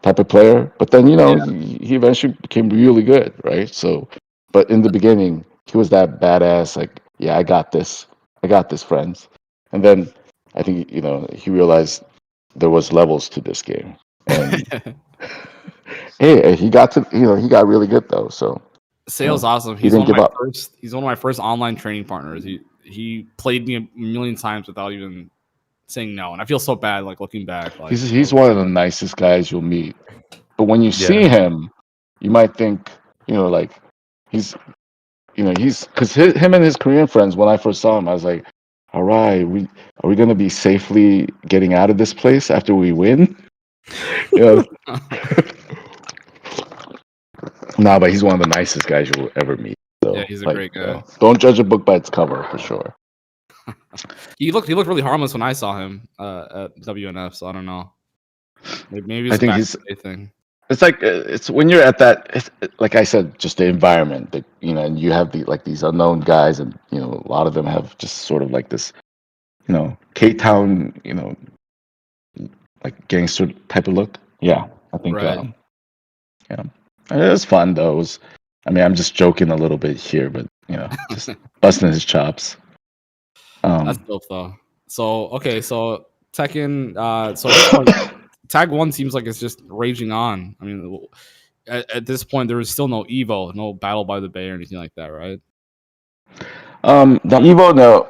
type of player. But then Yeah. he eventually became really good, right? So, but in the beginning, he was that badass, like, yeah, I got this, friends. And then I think he realized there was levels to this game, and hey, he got to he got really good though. So Seo's awesome. he didn't give up. He's one of my first online training partners. He played me a million times without even saying no, and I feel so bad like looking back. Like, He's one of the nicest guys you'll meet. But when you see Yeah. him, you might think, like he's, he's, because him and his Korean friends, when I first saw him, I was like, all right, are we gonna be safely getting out of this place after we win? you know. No, but he's one of the nicest guys you'll ever meet. So, yeah, he's a like, great guy. don't judge a book by its cover, for sure. He looked really harmless when I saw him at WNF. So I don't know. Maybe I it's a think back he's. day thing. It's like, it's when you're at that. Like I said, just the environment that and you have these unknown guys, and a lot of them have just sort of like this, K Town, like gangster type of look. Yeah, I think. Right. Yeah, it was fun though. I'm just joking a little bit here, but just busting his chops. That's dope though. So okay, so Tekken. So at this point, Tag 1 seems like it's just raging on. I mean, at this point, there is still no Evo, no Battle by the Bay or anything like that, right? The Evo, no.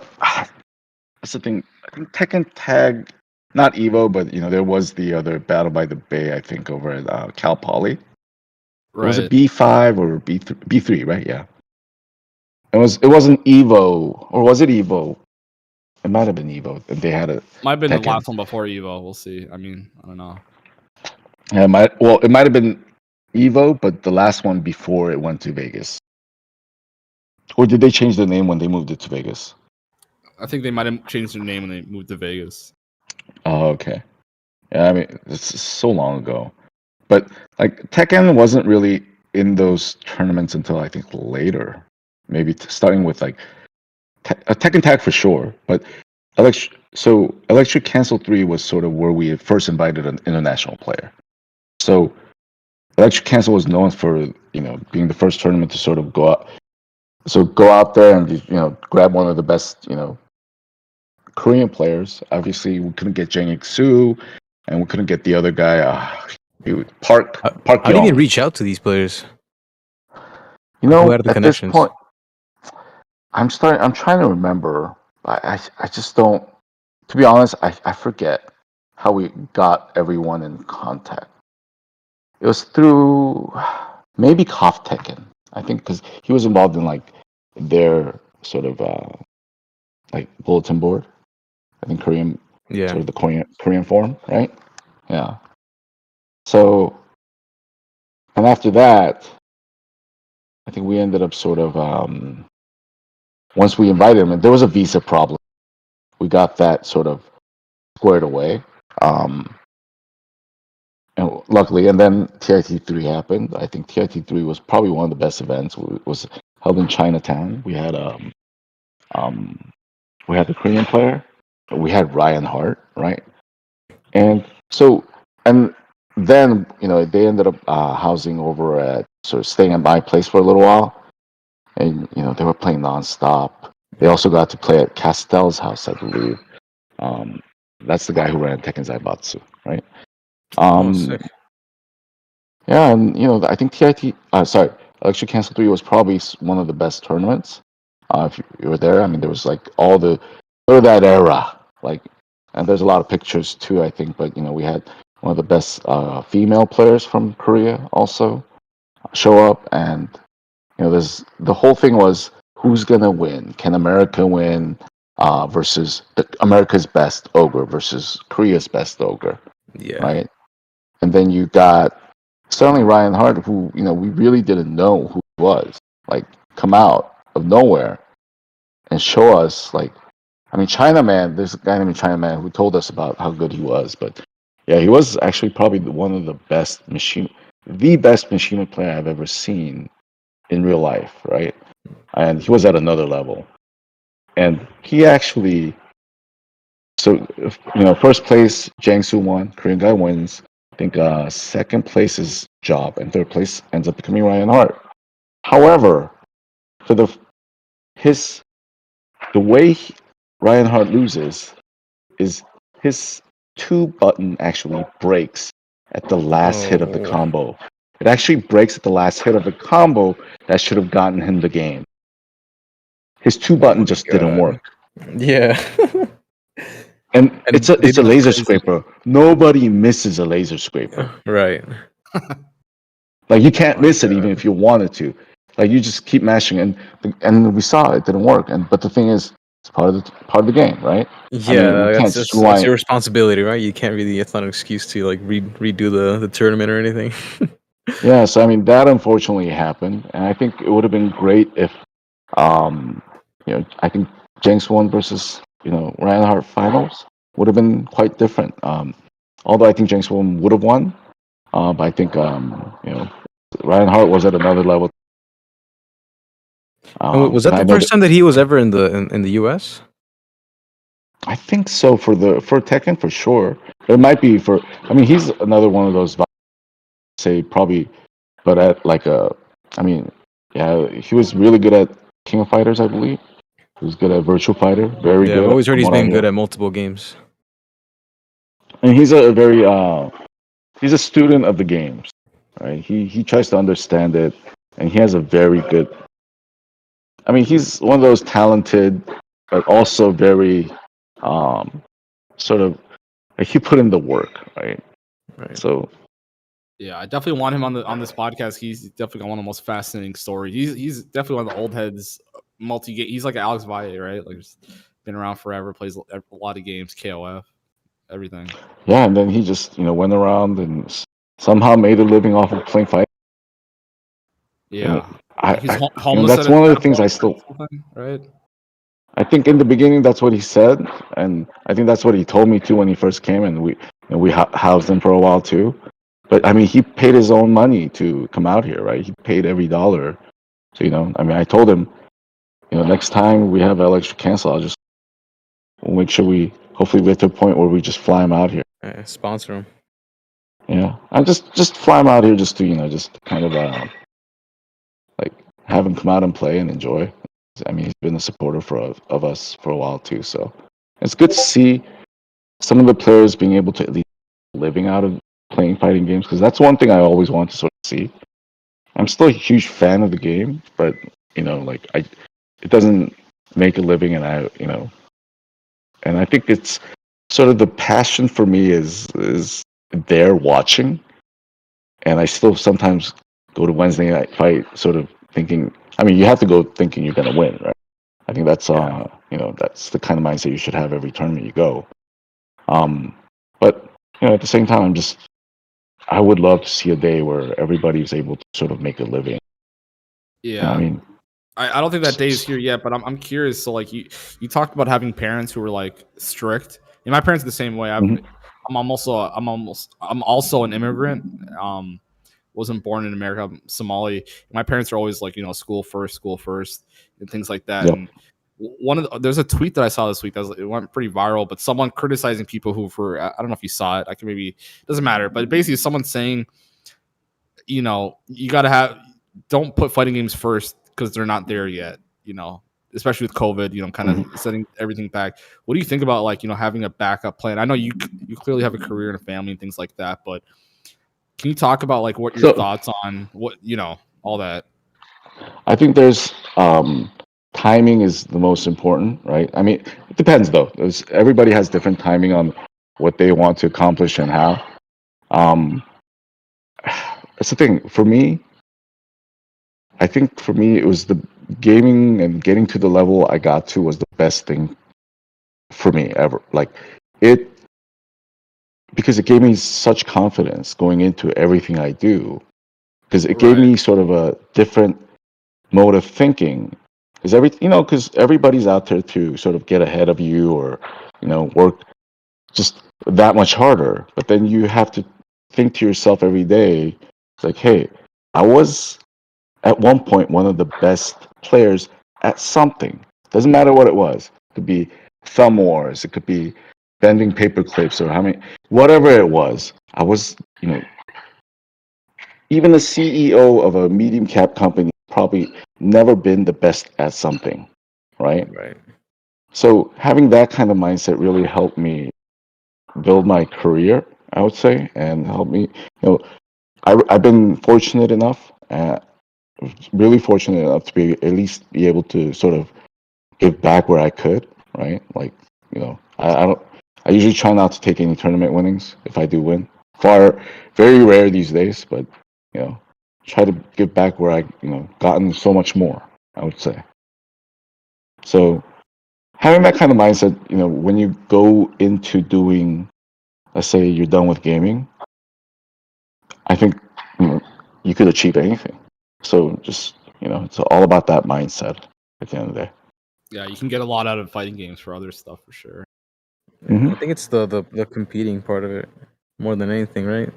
That's the thing. I think Tekken Tag, not Evo, but there was the other Battle by the Bay, I think, over at Cal Poly. Was it Right. B5 or B3, right? Yeah. It wasn't Evo, or was it Evo? It might have been Evo, and they had a Might have been the Tekken. last one before Evo. We'll see. I mean, I don't know. Yeah, it might have been Evo, but the last one before it went to Vegas. Or did they change the name when they moved it to Vegas? I think they might have changed their name when they moved to Vegas. Oh, okay. Yeah, I mean, it's so long ago. But like Tekken wasn't really in those tournaments until I think later. Maybe starting with like Tekken Tag for sure. But Electric Cancel 3 was sort of where we had first invited an international player. So Electric Cancel was known for, being the first tournament to sort of go out. So go out there and grab one of the best Korean players. Obviously, we couldn't get Jang Ik-soo, and we couldn't get the other guy, Park How do you Young. even reach out to these players? Who are the at connections? this point, I'm trying to remember. I just don't. To be honest, I forget how we got everyone in contact. It was through maybe Tekken. I think because he was involved in like their sort of like bulletin board. I think Korean, Yeah. sort of the Korean form, right? Yeah. So, and after that, I think we ended up sort of once we invited him, and there was a visa problem. We got that sort of squared away. Um, and luckily, and then TIT3 happened. I think TIT3 was probably one of the best events. It was held in Chinatown. Um, we had the Korean player. We had Ryan Hart, right? And so, and then they ended up housing over at sort of staying at my place for a little while, and they were playing nonstop. They also got to play at Castell's house, I believe. Um, that's the guy who ran Tekken Zaibatsu, right? Oh, Um, sick. yeah, and I think sorry, Electric Cancel 3 was probably one of the best tournaments. If you were there, I mean, there was like all the sort of that era, like, and there's a lot of pictures too, I think. But we had one of the best female players from Korea also show up, and there's the whole thing was who's gonna win? Can America win versus America's best ogre versus Korea's best ogre, Yeah. right? And then you got certainly Ryan Hart, who we really didn't know who he was, like come out of nowhere and show us like, I mean, China Man. There's a guy named China Man who told us about how good he was, but yeah, he was actually probably one of the the best machine player I've ever seen in real life, right? And he was at another level, and he actually, so first place Jiangsu won, Korean guy wins. I think second place is Job, and third place ends up becoming Ryan Hart. However, for his the way Ryan Hart loses is his two button actually breaks at the last hit of the Oh. combo. It actually breaks at the last hit of the combo that should have gotten him the game. His two button just didn't God. work. Yeah. And And it's a that's laser crazy. scraper. Nobody misses a laser scraper. Right. Like you can't My miss it even God. if you wanted to. Like you just keep mashing, and we saw it didn't work. But the thing is, it's part of the game, right? I mean, we Yeah, can't that's just that's rewind. your responsibility, right? You can't really. It's not an excuse to like redo the tournament or anything. Yeah, so I mean that unfortunately happened, and I think it would have been great if, um, I think Jenks won versus Reinhardt finals would have been quite different. Although I think Jenks won would have won, but I think Reinhardt was at another level. And was that And I the know first that time that he was ever in the U.S.? I think so for Tekken for sure. It might be for. I mean, he's another one of those. Say probably, but at like a. I mean, yeah, he was really good at King of Fighters, I believe. He was good at Virtual Fighter, very Yeah, I've good always heard from he's what I been good hear. at multiple games. And he's a very he's a student of the games, right? He tries to understand it, and he has a very good. I mean, he's one of those talented, but also very um sort of like he put in the work, right? Right. So Yeah, I definitely want him on this podcast. He's definitely got one of the most fascinating stories. He's definitely one of the old heads, multi game. He's like Alex Valle, right? Like just been around forever, plays a lot of games, KOF, everything. yeah, and then he just went around and somehow made a living off of playing fight. And Yeah, he's I homeless that's one of at the a things bar I or still. something, right? I think in the beginning that's what he said, and I think that's what he told me too when he first came, and we housed him for a while too. But I mean, he paid his own money to come out here, right? He paid every dollar. So I mean, I told him, next time we have Electric Cancel, we'll make sure we hopefully get to a point where we just fly him out here. Sponsor him. Yeah, I just fly him out here just to just kind of like have him come out and play and enjoy. I mean, he's been a supporter of us for a while too, so it's good to see some of the players being able to at least living out of playing fighting games, because that's one thing I always want to sort of see. I'm still a huge fan of the game, but like it doesn't make a living, and And I think it's sort of the passion for me is there watching, and I still sometimes go to Wednesday night fight sort of thinking. I mean, you have to go thinking you're going to win, right? I think that's Yeah. that's the kind of mindset you should have every tournament you go. But at the same time, I would love to see a day where everybody's able to sort of make a living. Yeah. I mean, I don't think that day is here yet, but I'm curious. So like you talked about having parents who were like strict. And my parents are the same way. Mhm. I'm also an immigrant. Wasn't born in America. I'm Somali. My parents are always like, school first, and things like that. Yep. And there's a tweet that I saw this week it went pretty viral, but someone criticizing people I don't know if you saw it. I can maybe, it doesn't matter, but basically someone saying, you gotta don't put fighting games first because they're not there yet. Especially with COVID, kind of Mhm. setting everything back. What do you think about like having a backup plan? I know you clearly have a career and a family and things like that, but can you talk about like what your So thoughts on what all that? I think there's timing is the most important, right? I mean, it depends though. Everybody has different timing on what they want to accomplish and how. Um, that's the thing. For me, I think for me, it was the gaming and getting to the level I got to was the best thing for me ever. Like it, because it gave me such confidence going into everything I do. Because it gave Right. me sort of a different mode of thinking. Because everybody's out there to sort of get ahead of you or, work just that much harder. But then you have to think to yourself every day, it's like, hey, I was at one point one of the best players at something. Doesn't matter what it was. It could be thumb wars. It could be bending paper clips or whatever it was. I was, even the CEO of a medium cap company probably never been the best at something, right? Right. So having that kind of mindset really helped me build my career, I would say, and helped me. I've been fortunate enough, really fortunate enough to be at least be able to sort of give back where I could, right? Like, I don't. I usually try not to take any tournament winnings if I do win. Very rare these days, but you know, try to give back where I, gotten so much more. I would say. So having that kind of mindset, when you go into doing, let's say you're done with gaming, I think you could achieve anything. So just it's all about that mindset at the end of the day. Yeah, you can get a lot out of fighting games for other stuff for sure. Mhm. I think it's the competing part of it more than anything, right?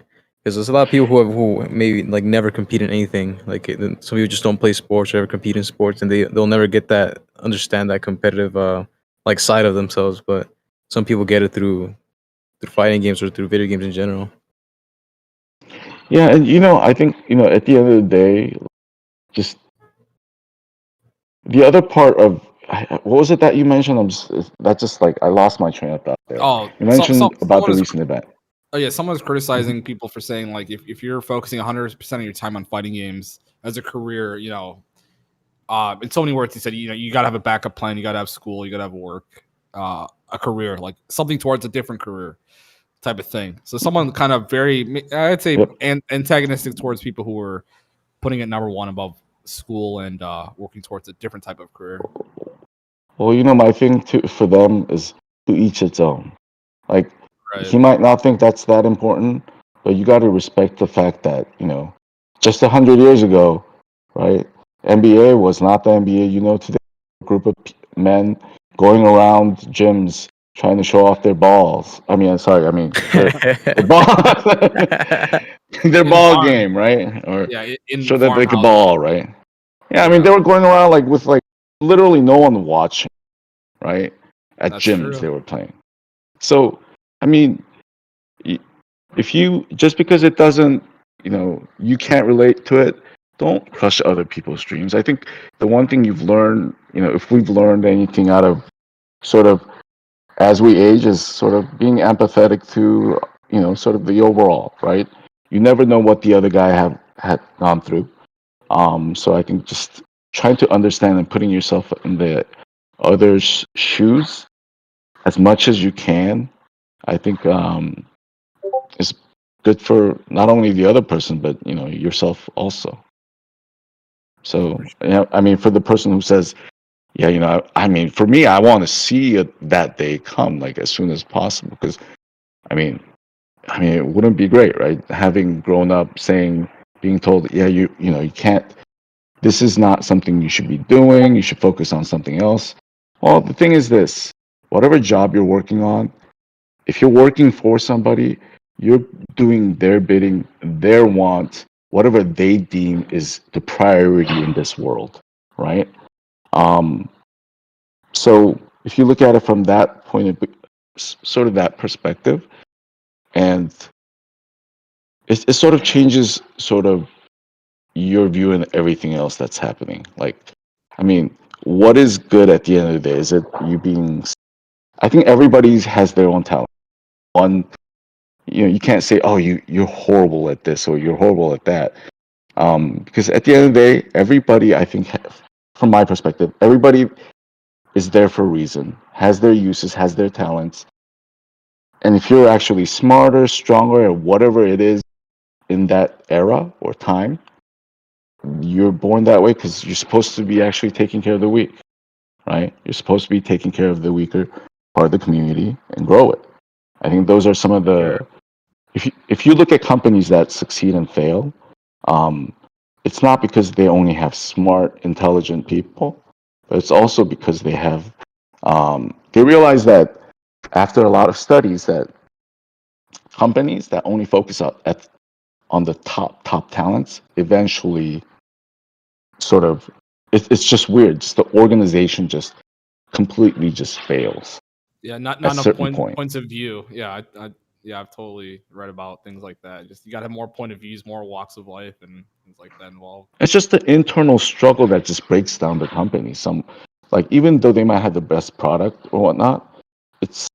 Because there's a lot of people who maybe like never compete in anything. Like some people just don't play sports or ever compete in sports, and they'll never get that understand that competitive like side of themselves. But some people get it through fighting games or through video games in general. Yeah, and I think at the end of the day, just the other part of what was it that you mentioned? That's just like I lost my train of thought there. Oh, You mentioned about someone the is recent event. someone's Mhm. criticizing people for saying like if you're focusing 100% of your time on fighting games as a career, in so many words, he said, you got to have a backup plan, you got to have school, you got to have work, a career, like something towards a different career type of thing. So someone kind of I'd say, Yep. antagonistic towards people who were putting it number one above school and working towards a different type of career. Well, my thing for them is to each its own. Like Right. he might not think that's that important, but you got to respect the fact that just 100 years ago, right? NBA was not the NBA today. A group of men going around gyms trying to show off their balls. I mean, sorry, I mean their ball, their In ball farm, game, right? Or yeah, in show that they could farmhouses. ball, right? Yeah, I mean Yeah, they were going around like with like literally no one watching, right? At that's gyms true. they were playing. So, I mean, y- if you just because it doesn't, you can't relate to it, don't crush other people's dreams. I think the one thing you've learned, if we've learned anything out of sort of as we age, is sort of being empathetic to, sort of the overall, right? You never know what the other guy had gone through. So I think just trying to understand and putting yourself in the other's shoes as much as you can. I think it's good for not only the other person but yourself also. So yeah, I mean, for the person who says, yeah, I mean, for me, I want to see that day come like as soon as possible because I mean, it wouldn't be great, right? Having grown up being told, yeah, you can't. This is not something you should be doing. You should focus on something else. Well, the thing is this: whatever job you're working on, if you're working for somebody, you're doing their bidding, their want, whatever they deem is the priority in this world, right? Um, so if you look at it from that point of sort of that perspective, and it sort of changes sort of your view and everything else that's happening. Like, I mean, what is good at the end of the day? Is it you being? I think everybody has their own talent. One, you can't say, oh, you're horrible at this or you're horrible at that. Because at the end of the day, everybody, I think, from my perspective, everybody is there for a reason, has their uses, has their talents. And if you're actually smarter, stronger, or whatever it is in that era or time, you're born that way because you're supposed to be actually taking care of the weak, right? You're supposed to be taking care of the weaker part of the community and grow it. I think those are some of the. If you look at companies that succeed and fail, um, it's not because they only have smart, intelligent people, but it's also because they have. They realize that after a lot of studies that companies that only focus on the top talents eventually sort of it's just weird. Just the organization just completely just fails Yeah, not at a enough certain point. points of view. Yeah, yeah, I've totally read about things like that. Just you got to have more point of views, more walks of life, and things like that involved. It's just the internal struggle that just breaks down the company. Some like even though they might have the best product or whatnot, it's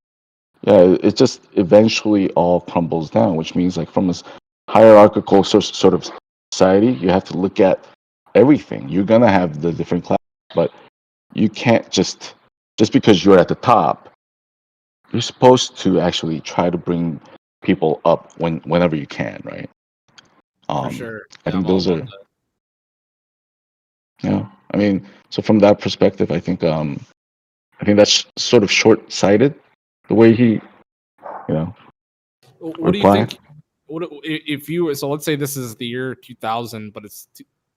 it just eventually all crumbles down. Which means like from this hierarchical sort of society, you have to look at everything. You're gonna have the different classes, but you can't just because you're at the top. You're supposed to actually try to bring people up whenever you can, right? For sure. I Yeah, think I'm all those about are that. I mean, so from that perspective, I think that's sort of short-sighted, the way he, What do you replied. think? What if you? So let's say this is the year 2000, but it's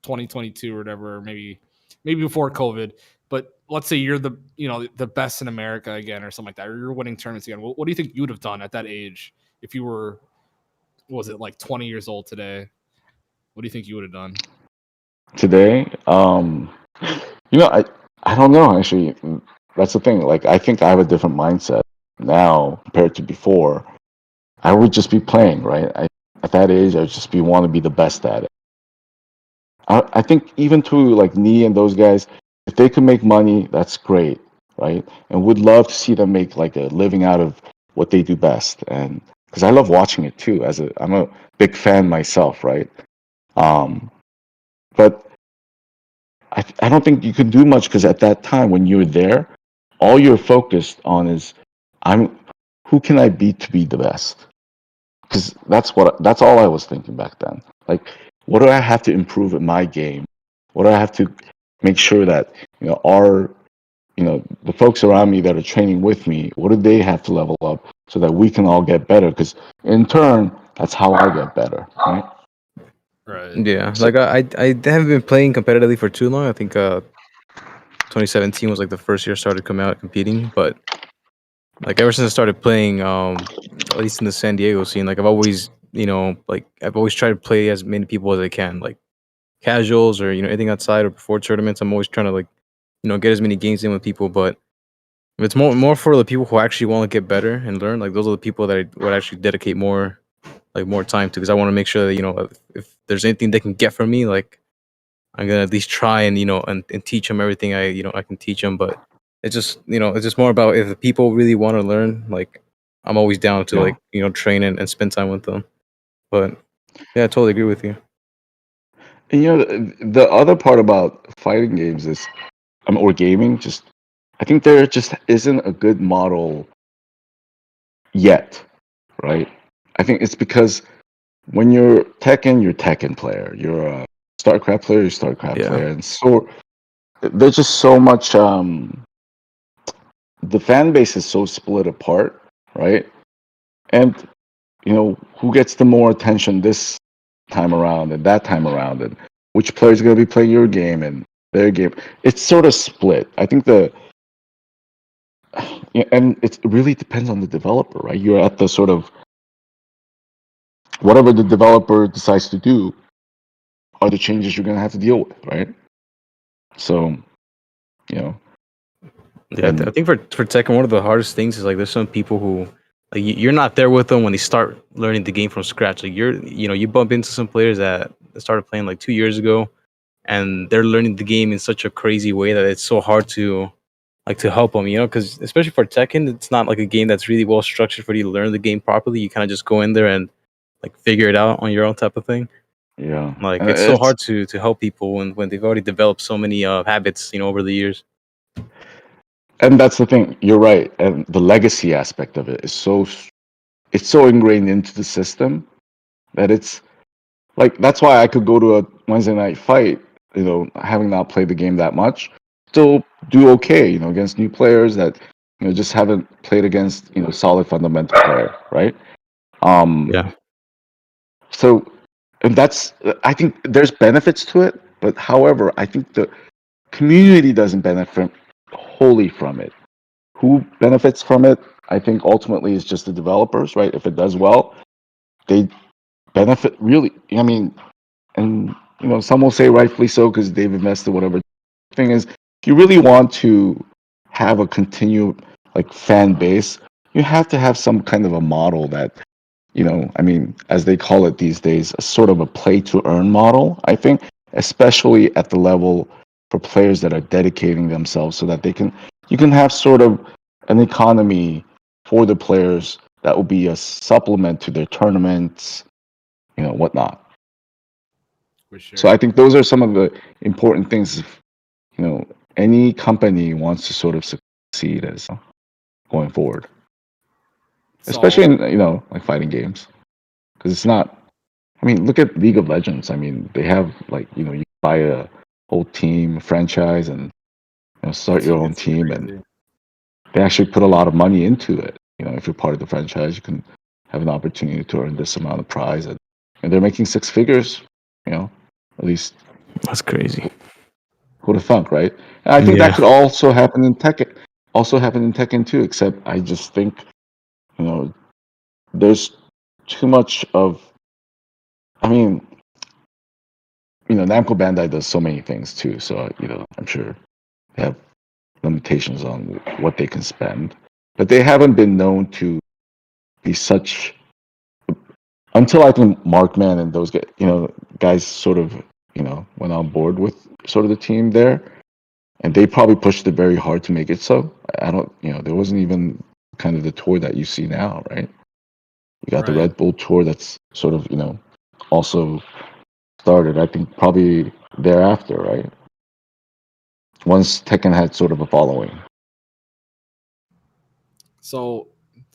2022 or whatever, or maybe before COVID. But let's say you're the best in America again, or something like that, or you're winning tournaments again. What do you think you would have done at that age if you were? What was it like 20 years old today? What do you think you would have done? Today, I don't know actually. That's the thing. Like, I think I have a different mindset now compared to before. I would just be playing, right? At that age, I would just want to be the best at it. I think even to like Nee and those guys, if they could make money, that's great, right? And would love to see them make like a living out of what they do best. And because I love watching it too, I'm a big fan myself, right? Um, but I don't think you could do much because at that time when you're there, all you're focused on is I'm who can I be to be the best? Because that's all I was thinking back then. Like, what do I have to improve in my game? What do I have to make sure that the folks around me that are training with me, what do they have to level up so that we can all get better? Because in turn, that's how I get better, right? Right. Yeah, So like I haven't been playing competitively for too long. I think 2017 was like the first year I started coming out competing, but like ever since I started playing, at least in the San Diego scene, like I've always tried to play as many people as I can, like casuals or anything outside or before tournaments. I'm always trying to get as many games in with people, but it's more for the people who actually want to get better and learn. Like those are the people that I would actually dedicate more time to because I want to make sure that if there's anything they can get from me, like I'm gonna at least try and and teach them everything I can teach them. But it's just more about if the people really want to learn. Like I'm always down to yeah, train and spend time with them. But yeah, I totally agree with you. and the other part about fighting games is, or gaming, just I think there just isn't a good model yet, right? I think it's because when you're Tekken player. You're a StarCraft player, you're StarCraft player, and so there's just so much. The fan base is so split apart, right? And who gets the more attention this time around and that time around, and which player's going to be playing your game and their game. It's sort of split. I think and it really depends on the developer, right? You're at the sort of whatever the developer decides to do are the changes you're going to have to deal with, right? So, Yeah, I and think for Tekken, one of the hardest things is like there's some people who like you're not there with them when they start learning the game from scratch. Like you bump into some players that started playing like 2 years ago, and they're learning the game in such a crazy way that it's so hard to help them. Because especially for Tekken, it's not like a game that's really well structured for you to learn the game properly. You kind of just go in there and like figure it out on your own type of thing. yeah, Like and it's so hard to help people when they've already developed so many habits, over the years. and that's the thing. You're right, and the legacy aspect of it is it's so ingrained into the system that it's like that's why I could go to a Wednesday night fight, having not played the game that much, still do okay, against new players that just haven't played against solid fundamental player, right? Yeah. So, and that's I think there's benefits to it, but however, I think the community doesn't benefit wholly from it. Who benefits from it? I think ultimately is just the developers, right? If it does well, they benefit really. I mean, and some will say rightfully so because they've invested whatever. Thing is, if you really want to have a continued like fan base, you have to have some kind of a model that I mean, as they call it these days, a sort of a play to earn model. I think, especially at the level for players that are dedicating themselves, so that you can have sort of an economy for the players that will be a supplement to their tournaments, whatnot. For sure. So I think those are some of the important things. If, any company wants to sort of succeed as going forward, especially in like fighting games, because it's not. I mean, look at League of Legends. I mean, they have like you buy a whole team franchise and start your own It's team, and crazy. they actually put a lot of money into it. If you're part of the franchise, you can have an opportunity to earn this amount of prize, and they're making six figures. At least That's crazy. who'd have thunk, right? And I think that Yeah. could also happen in Tekken. Also happen in Tekken too. Except I just think there's too much of. I mean, Namco Bandai does so many things too. So I'm sure they have limitations on what they can spend, but they haven't been known to be such until I think Markman and those guys sort of went on board with sort of the team there, and they probably pushed it very hard to make it so. I don't there wasn't even kind of the tour that you see now, right? You got the Right. Red Bull tour that's sort of also started. I think probably thereafter, right? Once Tekken had sort of a following. So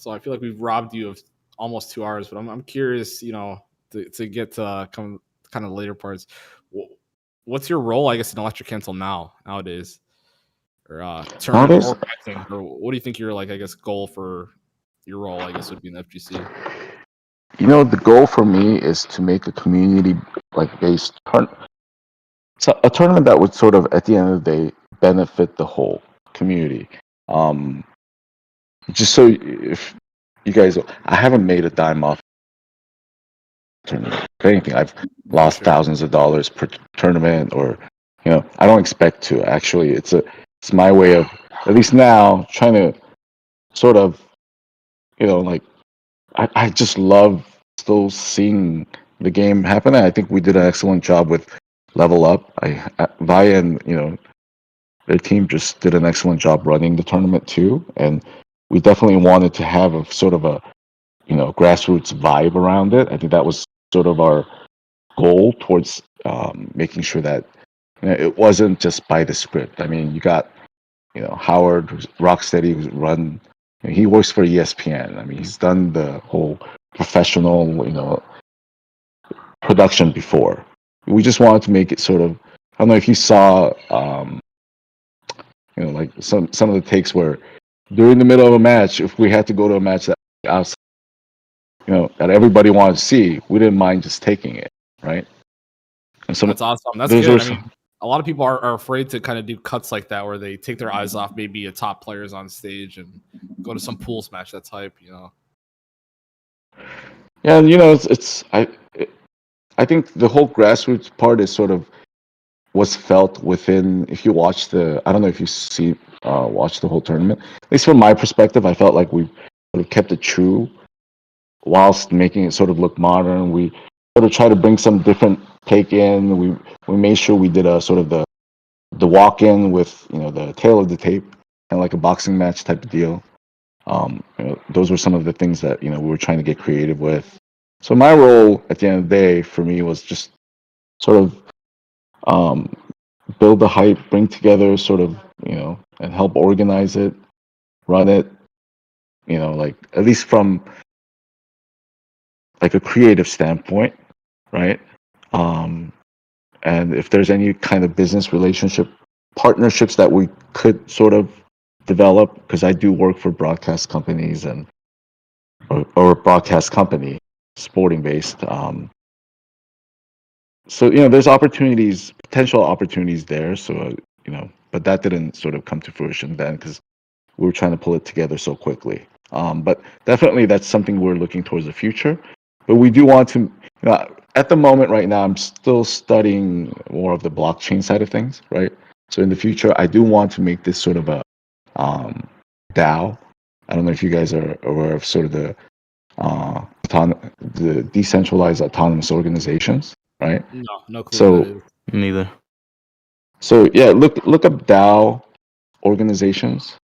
I feel like we've robbed you of almost 2 hours, but I'm curious, to get to come kind of later parts. What's your role, I guess, in Electric Cancel nowadays, or tournament Nowadays, organizing, or what do you think your like I guess goal for your role, I guess, would be in FGC? the goal for me is to make a community like based so a tournament that would sort of at the end of the day benefit the whole community. Um, just so if you guys, I haven't made a dime off tournament. If anything, I've For lost sure. thousands of dollars per tournament, or I don't expect to. Actually, it's my way of at least now trying to sort of like I just love still seeing the game happen. I think we did an excellent job with Level Up. Via and their team just did an excellent job running the tournament too, and we definitely wanted to have a sort of a grassroots vibe around it. I think that was sort of our goal towards making sure that it wasn't just by the script. I mean, you got Howard Rocksteady who's run he works for ESPN. I mean, he's done the whole professional, production before. We just wanted to make it sort of. I don't know if you saw, like some of the takes where during the middle of a match, if we had to go to a match that outside, that everybody wanted to see, we didn't mind just taking it, right? And That's awesome. That's good. I mean, a lot of people are afraid to kind of do cuts like that where they take their eyes off maybe a top players on stage and go to some pools match that's hype, Yeah, and I think the whole grassroots part is sort of was felt within. If you watch I don't know if you watch the whole tournament. At least from my perspective, I felt like we sort of kept it true whilst making it sort of look modern. We sort of try to bring some different take in. We made sure we did a sort of the walk in with the tail of the tape, kind of like a boxing match type of deal. Those were some of the things that we were trying to get creative with. So my role at the end of the day for me was just sort of build the hype, bring together sort of and help organize it, run it. Like at least from like a creative standpoint, right? And if there's any kind of business relationship partnerships that we could sort of develop, because I do work for broadcast companies or a broadcast company, sporting based. So there's potential opportunities there. So but that didn't sort of come to fruition then because we were trying to pull it together so quickly. But definitely that's something we're looking towards the future. But we do want to, at the moment right now, I'm still studying more of the blockchain side of things, right? So in the future, I do want to make this sort of a DAO. I don't know if you guys are aware of sort of the decentralized autonomous organizations, right? No clue. So What that is. Neither. So yeah, look up DAO organizations.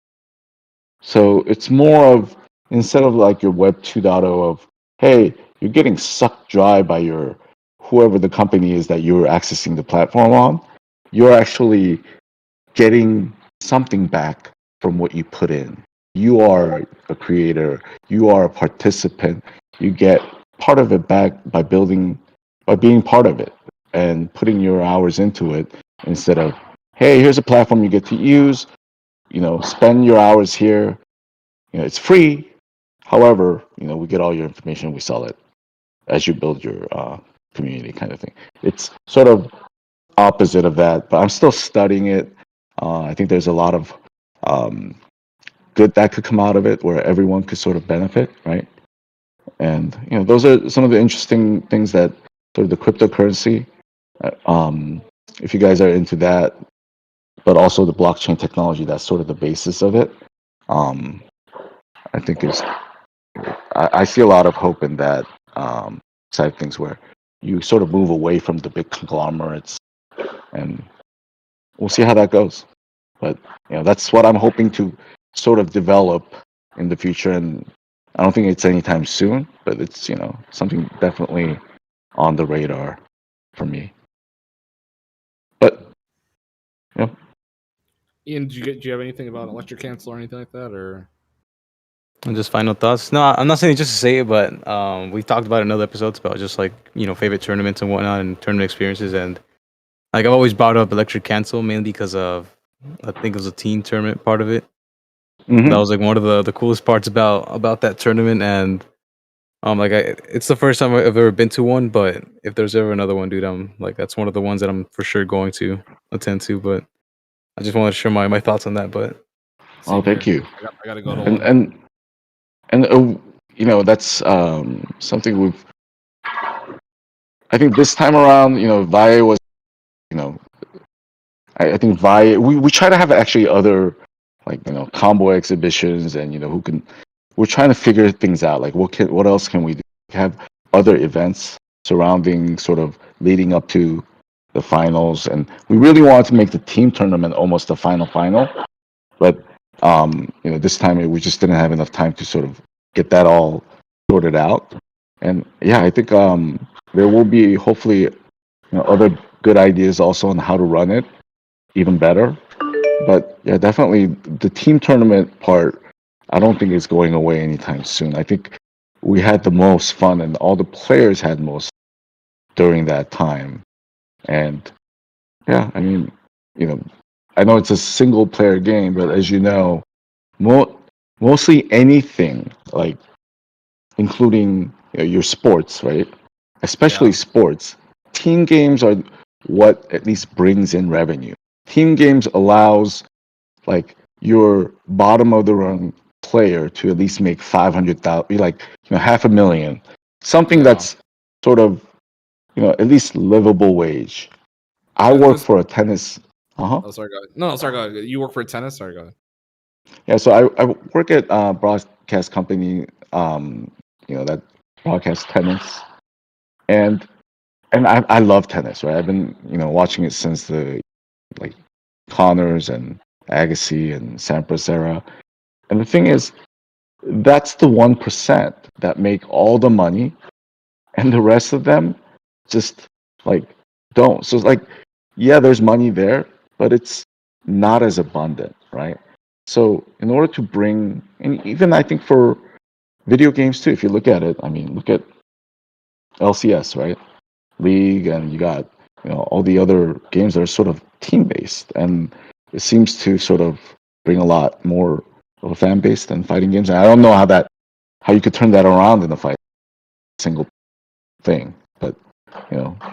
So it's more of instead of like your Web 2.0 of hey, you're getting sucked dry by your whoever the company is that you're accessing the platform on, you're actually getting something back from what you put in. You are a creator, you are a participant, you get part of it back by being part of it and putting your hours into it instead of, hey, here's a platform you get to use, spend your hours here, it's free. However, we get all your information, we sell it as you build your community kind of thing. It's sort of opposite of that, but I'm still studying it. I think there's a lot of good that could come out of it where everyone could sort of benefit, right? And those are some of the interesting things that sort of the cryptocurrency. If you guys are into that, but also the blockchain technology, that's sort of the basis of it. I think I see a lot of hope in that side of things where you sort of move away from the big conglomerates, and we'll see how that goes. But that's what I'm hoping to sort of develop in the future, and I don't think it's anytime soon, but it's something definitely on the radar for me. But Ian, do you have anything about electric cancel or anything like that, or? And just final thoughts. No, I'm not saying just to say it, but we talked about it in other episodes about just like favorite tournaments and whatnot and tournament experiences, and like I've always brought up Electric Cancel mainly because of I think it was a teen tournament part of it. That was like one of the coolest parts about that tournament, and it's the first time I've ever been to one. But if there's ever another one, dude, I'm like that's one of the ones that I'm for sure going to attend to. But I just wanted to share my thoughts on that. But thank you. I gotta go to one. And that's something I think this time around, VIA was, I think VIA. We try to have actually other like combo exhibitions and we're trying to figure things out like what else can we do, have other events surrounding sort of leading up to the finals, and we really wanted to make the team tournament almost a final, but this time we just didn't have enough time to sort of get that all sorted out. And yeah, I think there will be hopefully other good ideas also on how to run it even better. But yeah, definitely the team tournament part, I don't think it's going away anytime soon. I think we had the most fun, and all the players had most during that time. And yeah, I mean, you know, I know it's a single player game, but as you know, mostly anything like including your sports, right? Especially Yeah. sports. Team games are what at least brings in revenue. Team games allows like your bottom of the rung player to at least make 500,000, like half a million, something Yeah. that's sort of at least livable wage. I Yeah. work for a tennis. Uh-huh. Oh, sorry, go ahead. No, sorry, go ahead. You work for tennis? Sorry, go ahead. Yeah, so I work at a broadcast company, that broadcasts tennis, and I love tennis, right? I've been watching it since the like Connors and Agassi and Sampras era, and the thing is, that's the 1% that make all the money, and the rest of them just like don't. So it's like, yeah, there's money there, but it's not as abundant, right? So in order to bring, and even I think for video games too, if you look at it, I mean, look at LCS, right? League, and you got all the other games that are sort of team based, and it seems to sort of bring a lot more of a fan base than fighting games. And I don't know how you could turn that around in a fight single thing, but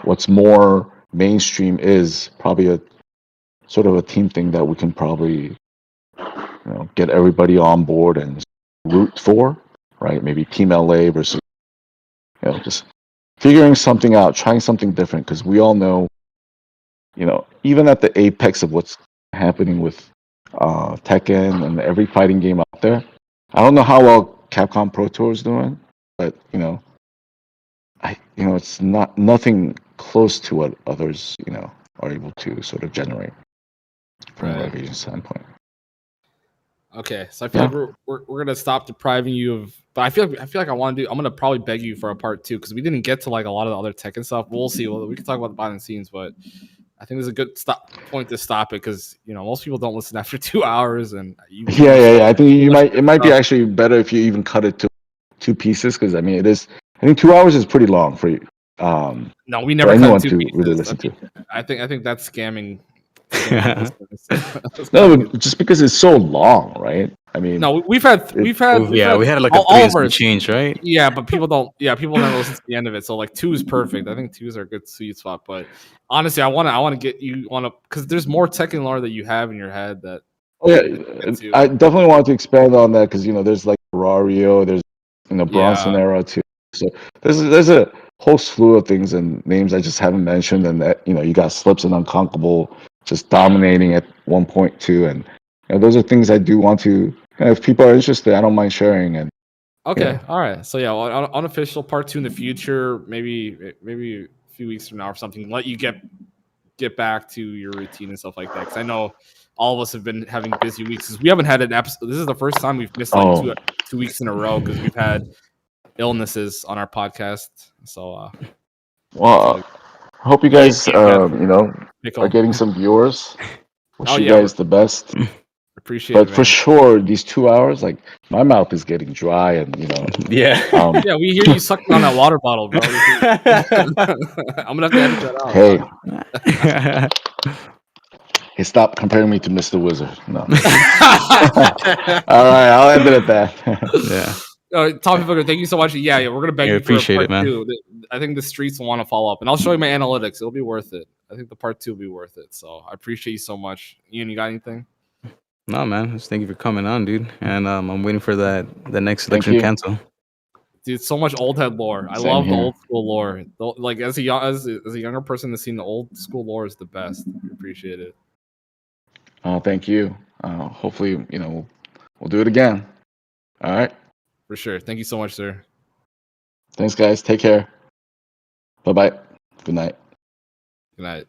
what's more mainstream is probably a sort of a team thing that we can probably get everybody on board and root for, right? Maybe Team LA versus just figuring something out, trying something different, because we all know, even at the apex of what's happening with Tekken and every fighting game out there, I don't know how well Capcom Pro Tour is doing, but it's nothing close to what others are able to sort of generate from a Right. revenue standpoint. Okay, so I feel like we're gonna stop depriving you of. But I feel like I want to do. I'm gonna probably beg you for a part 2 because we didn't get to like a lot of the other tech and stuff. We'll see. We can talk about the behind the scenes, but I think there's a good point to stop it because most people don't listen after 2 hours, and Yeah. I think so much it good might be stuff. actually better if you even cut it to 2 pieces, because I mean it is. I think 2 hours is pretty long for No, we for never cut anyone into to really pieces. listen to. I think that's scamming the listeners. That's No, cutting it. but just because it's so long, right? I mean, No, we've had it, We had like a all three and of some ours. change, right? Yeah, but people don't. Yeah, people never listen to the end of it. So like 2 is perfect. I think 2s are a good sweet spot. But honestly, I want to get you on a because there's more Tekken lore that you have in your head that oh yeah, get to. I definitely want to expand on that, because there's like Rario, there's Bronson Yeah. era too. So there's a whole slew of things and names I just haven't mentioned, and that you got Slips and Unconquerable just dominating at 1.2, and those are things I do want to. And if people are interested, I don't mind sharing. And Okay. All right. So yeah, unofficial part 2 in the future, maybe a few weeks from now or something. Let you get back to your routine and stuff like that. Because I know all of us have been having busy weeks. Because we haven't had an episode. This is the first time we've missed like oh, 2 weeks in a row because we've had illnesses on our podcast. So well, I hope you me guys and Jeff are pickle. getting some viewers. Oh Wish you yeah, guys the best. appreciate But it, for man. sure, these 2 hours, like my mouth is getting dry, and Yeah. Yeah, we hear you sucking on that water bottle, bro. I'm gonna have to edit that out. hey, Dog. hey, stop comparing me to Mr. Wizard. No. All right, I'll end it at that. Yeah. Tomhilfiger, thank you so much. Yeah, we're gonna beg Yeah, you for a appreciate part it, man. 2. I think the streets will want to follow up, and I'll show you my analytics. It'll be worth it. I think the part 2 will be worth it. So I appreciate you so much. Ian, you got anything? No, man. Just thank you for coming on, dude. And I'm waiting for the next Thank selection you. cancel. Dude, so much old head lore. I Same love the here. old school lore. Like as a younger person that's seen the old school lore is the best. I appreciate it. Thank you. Hopefully, we'll do it again. All right. For sure. Thank you so much, sir. Thanks, guys. Take care. Bye bye. Good night. Good night.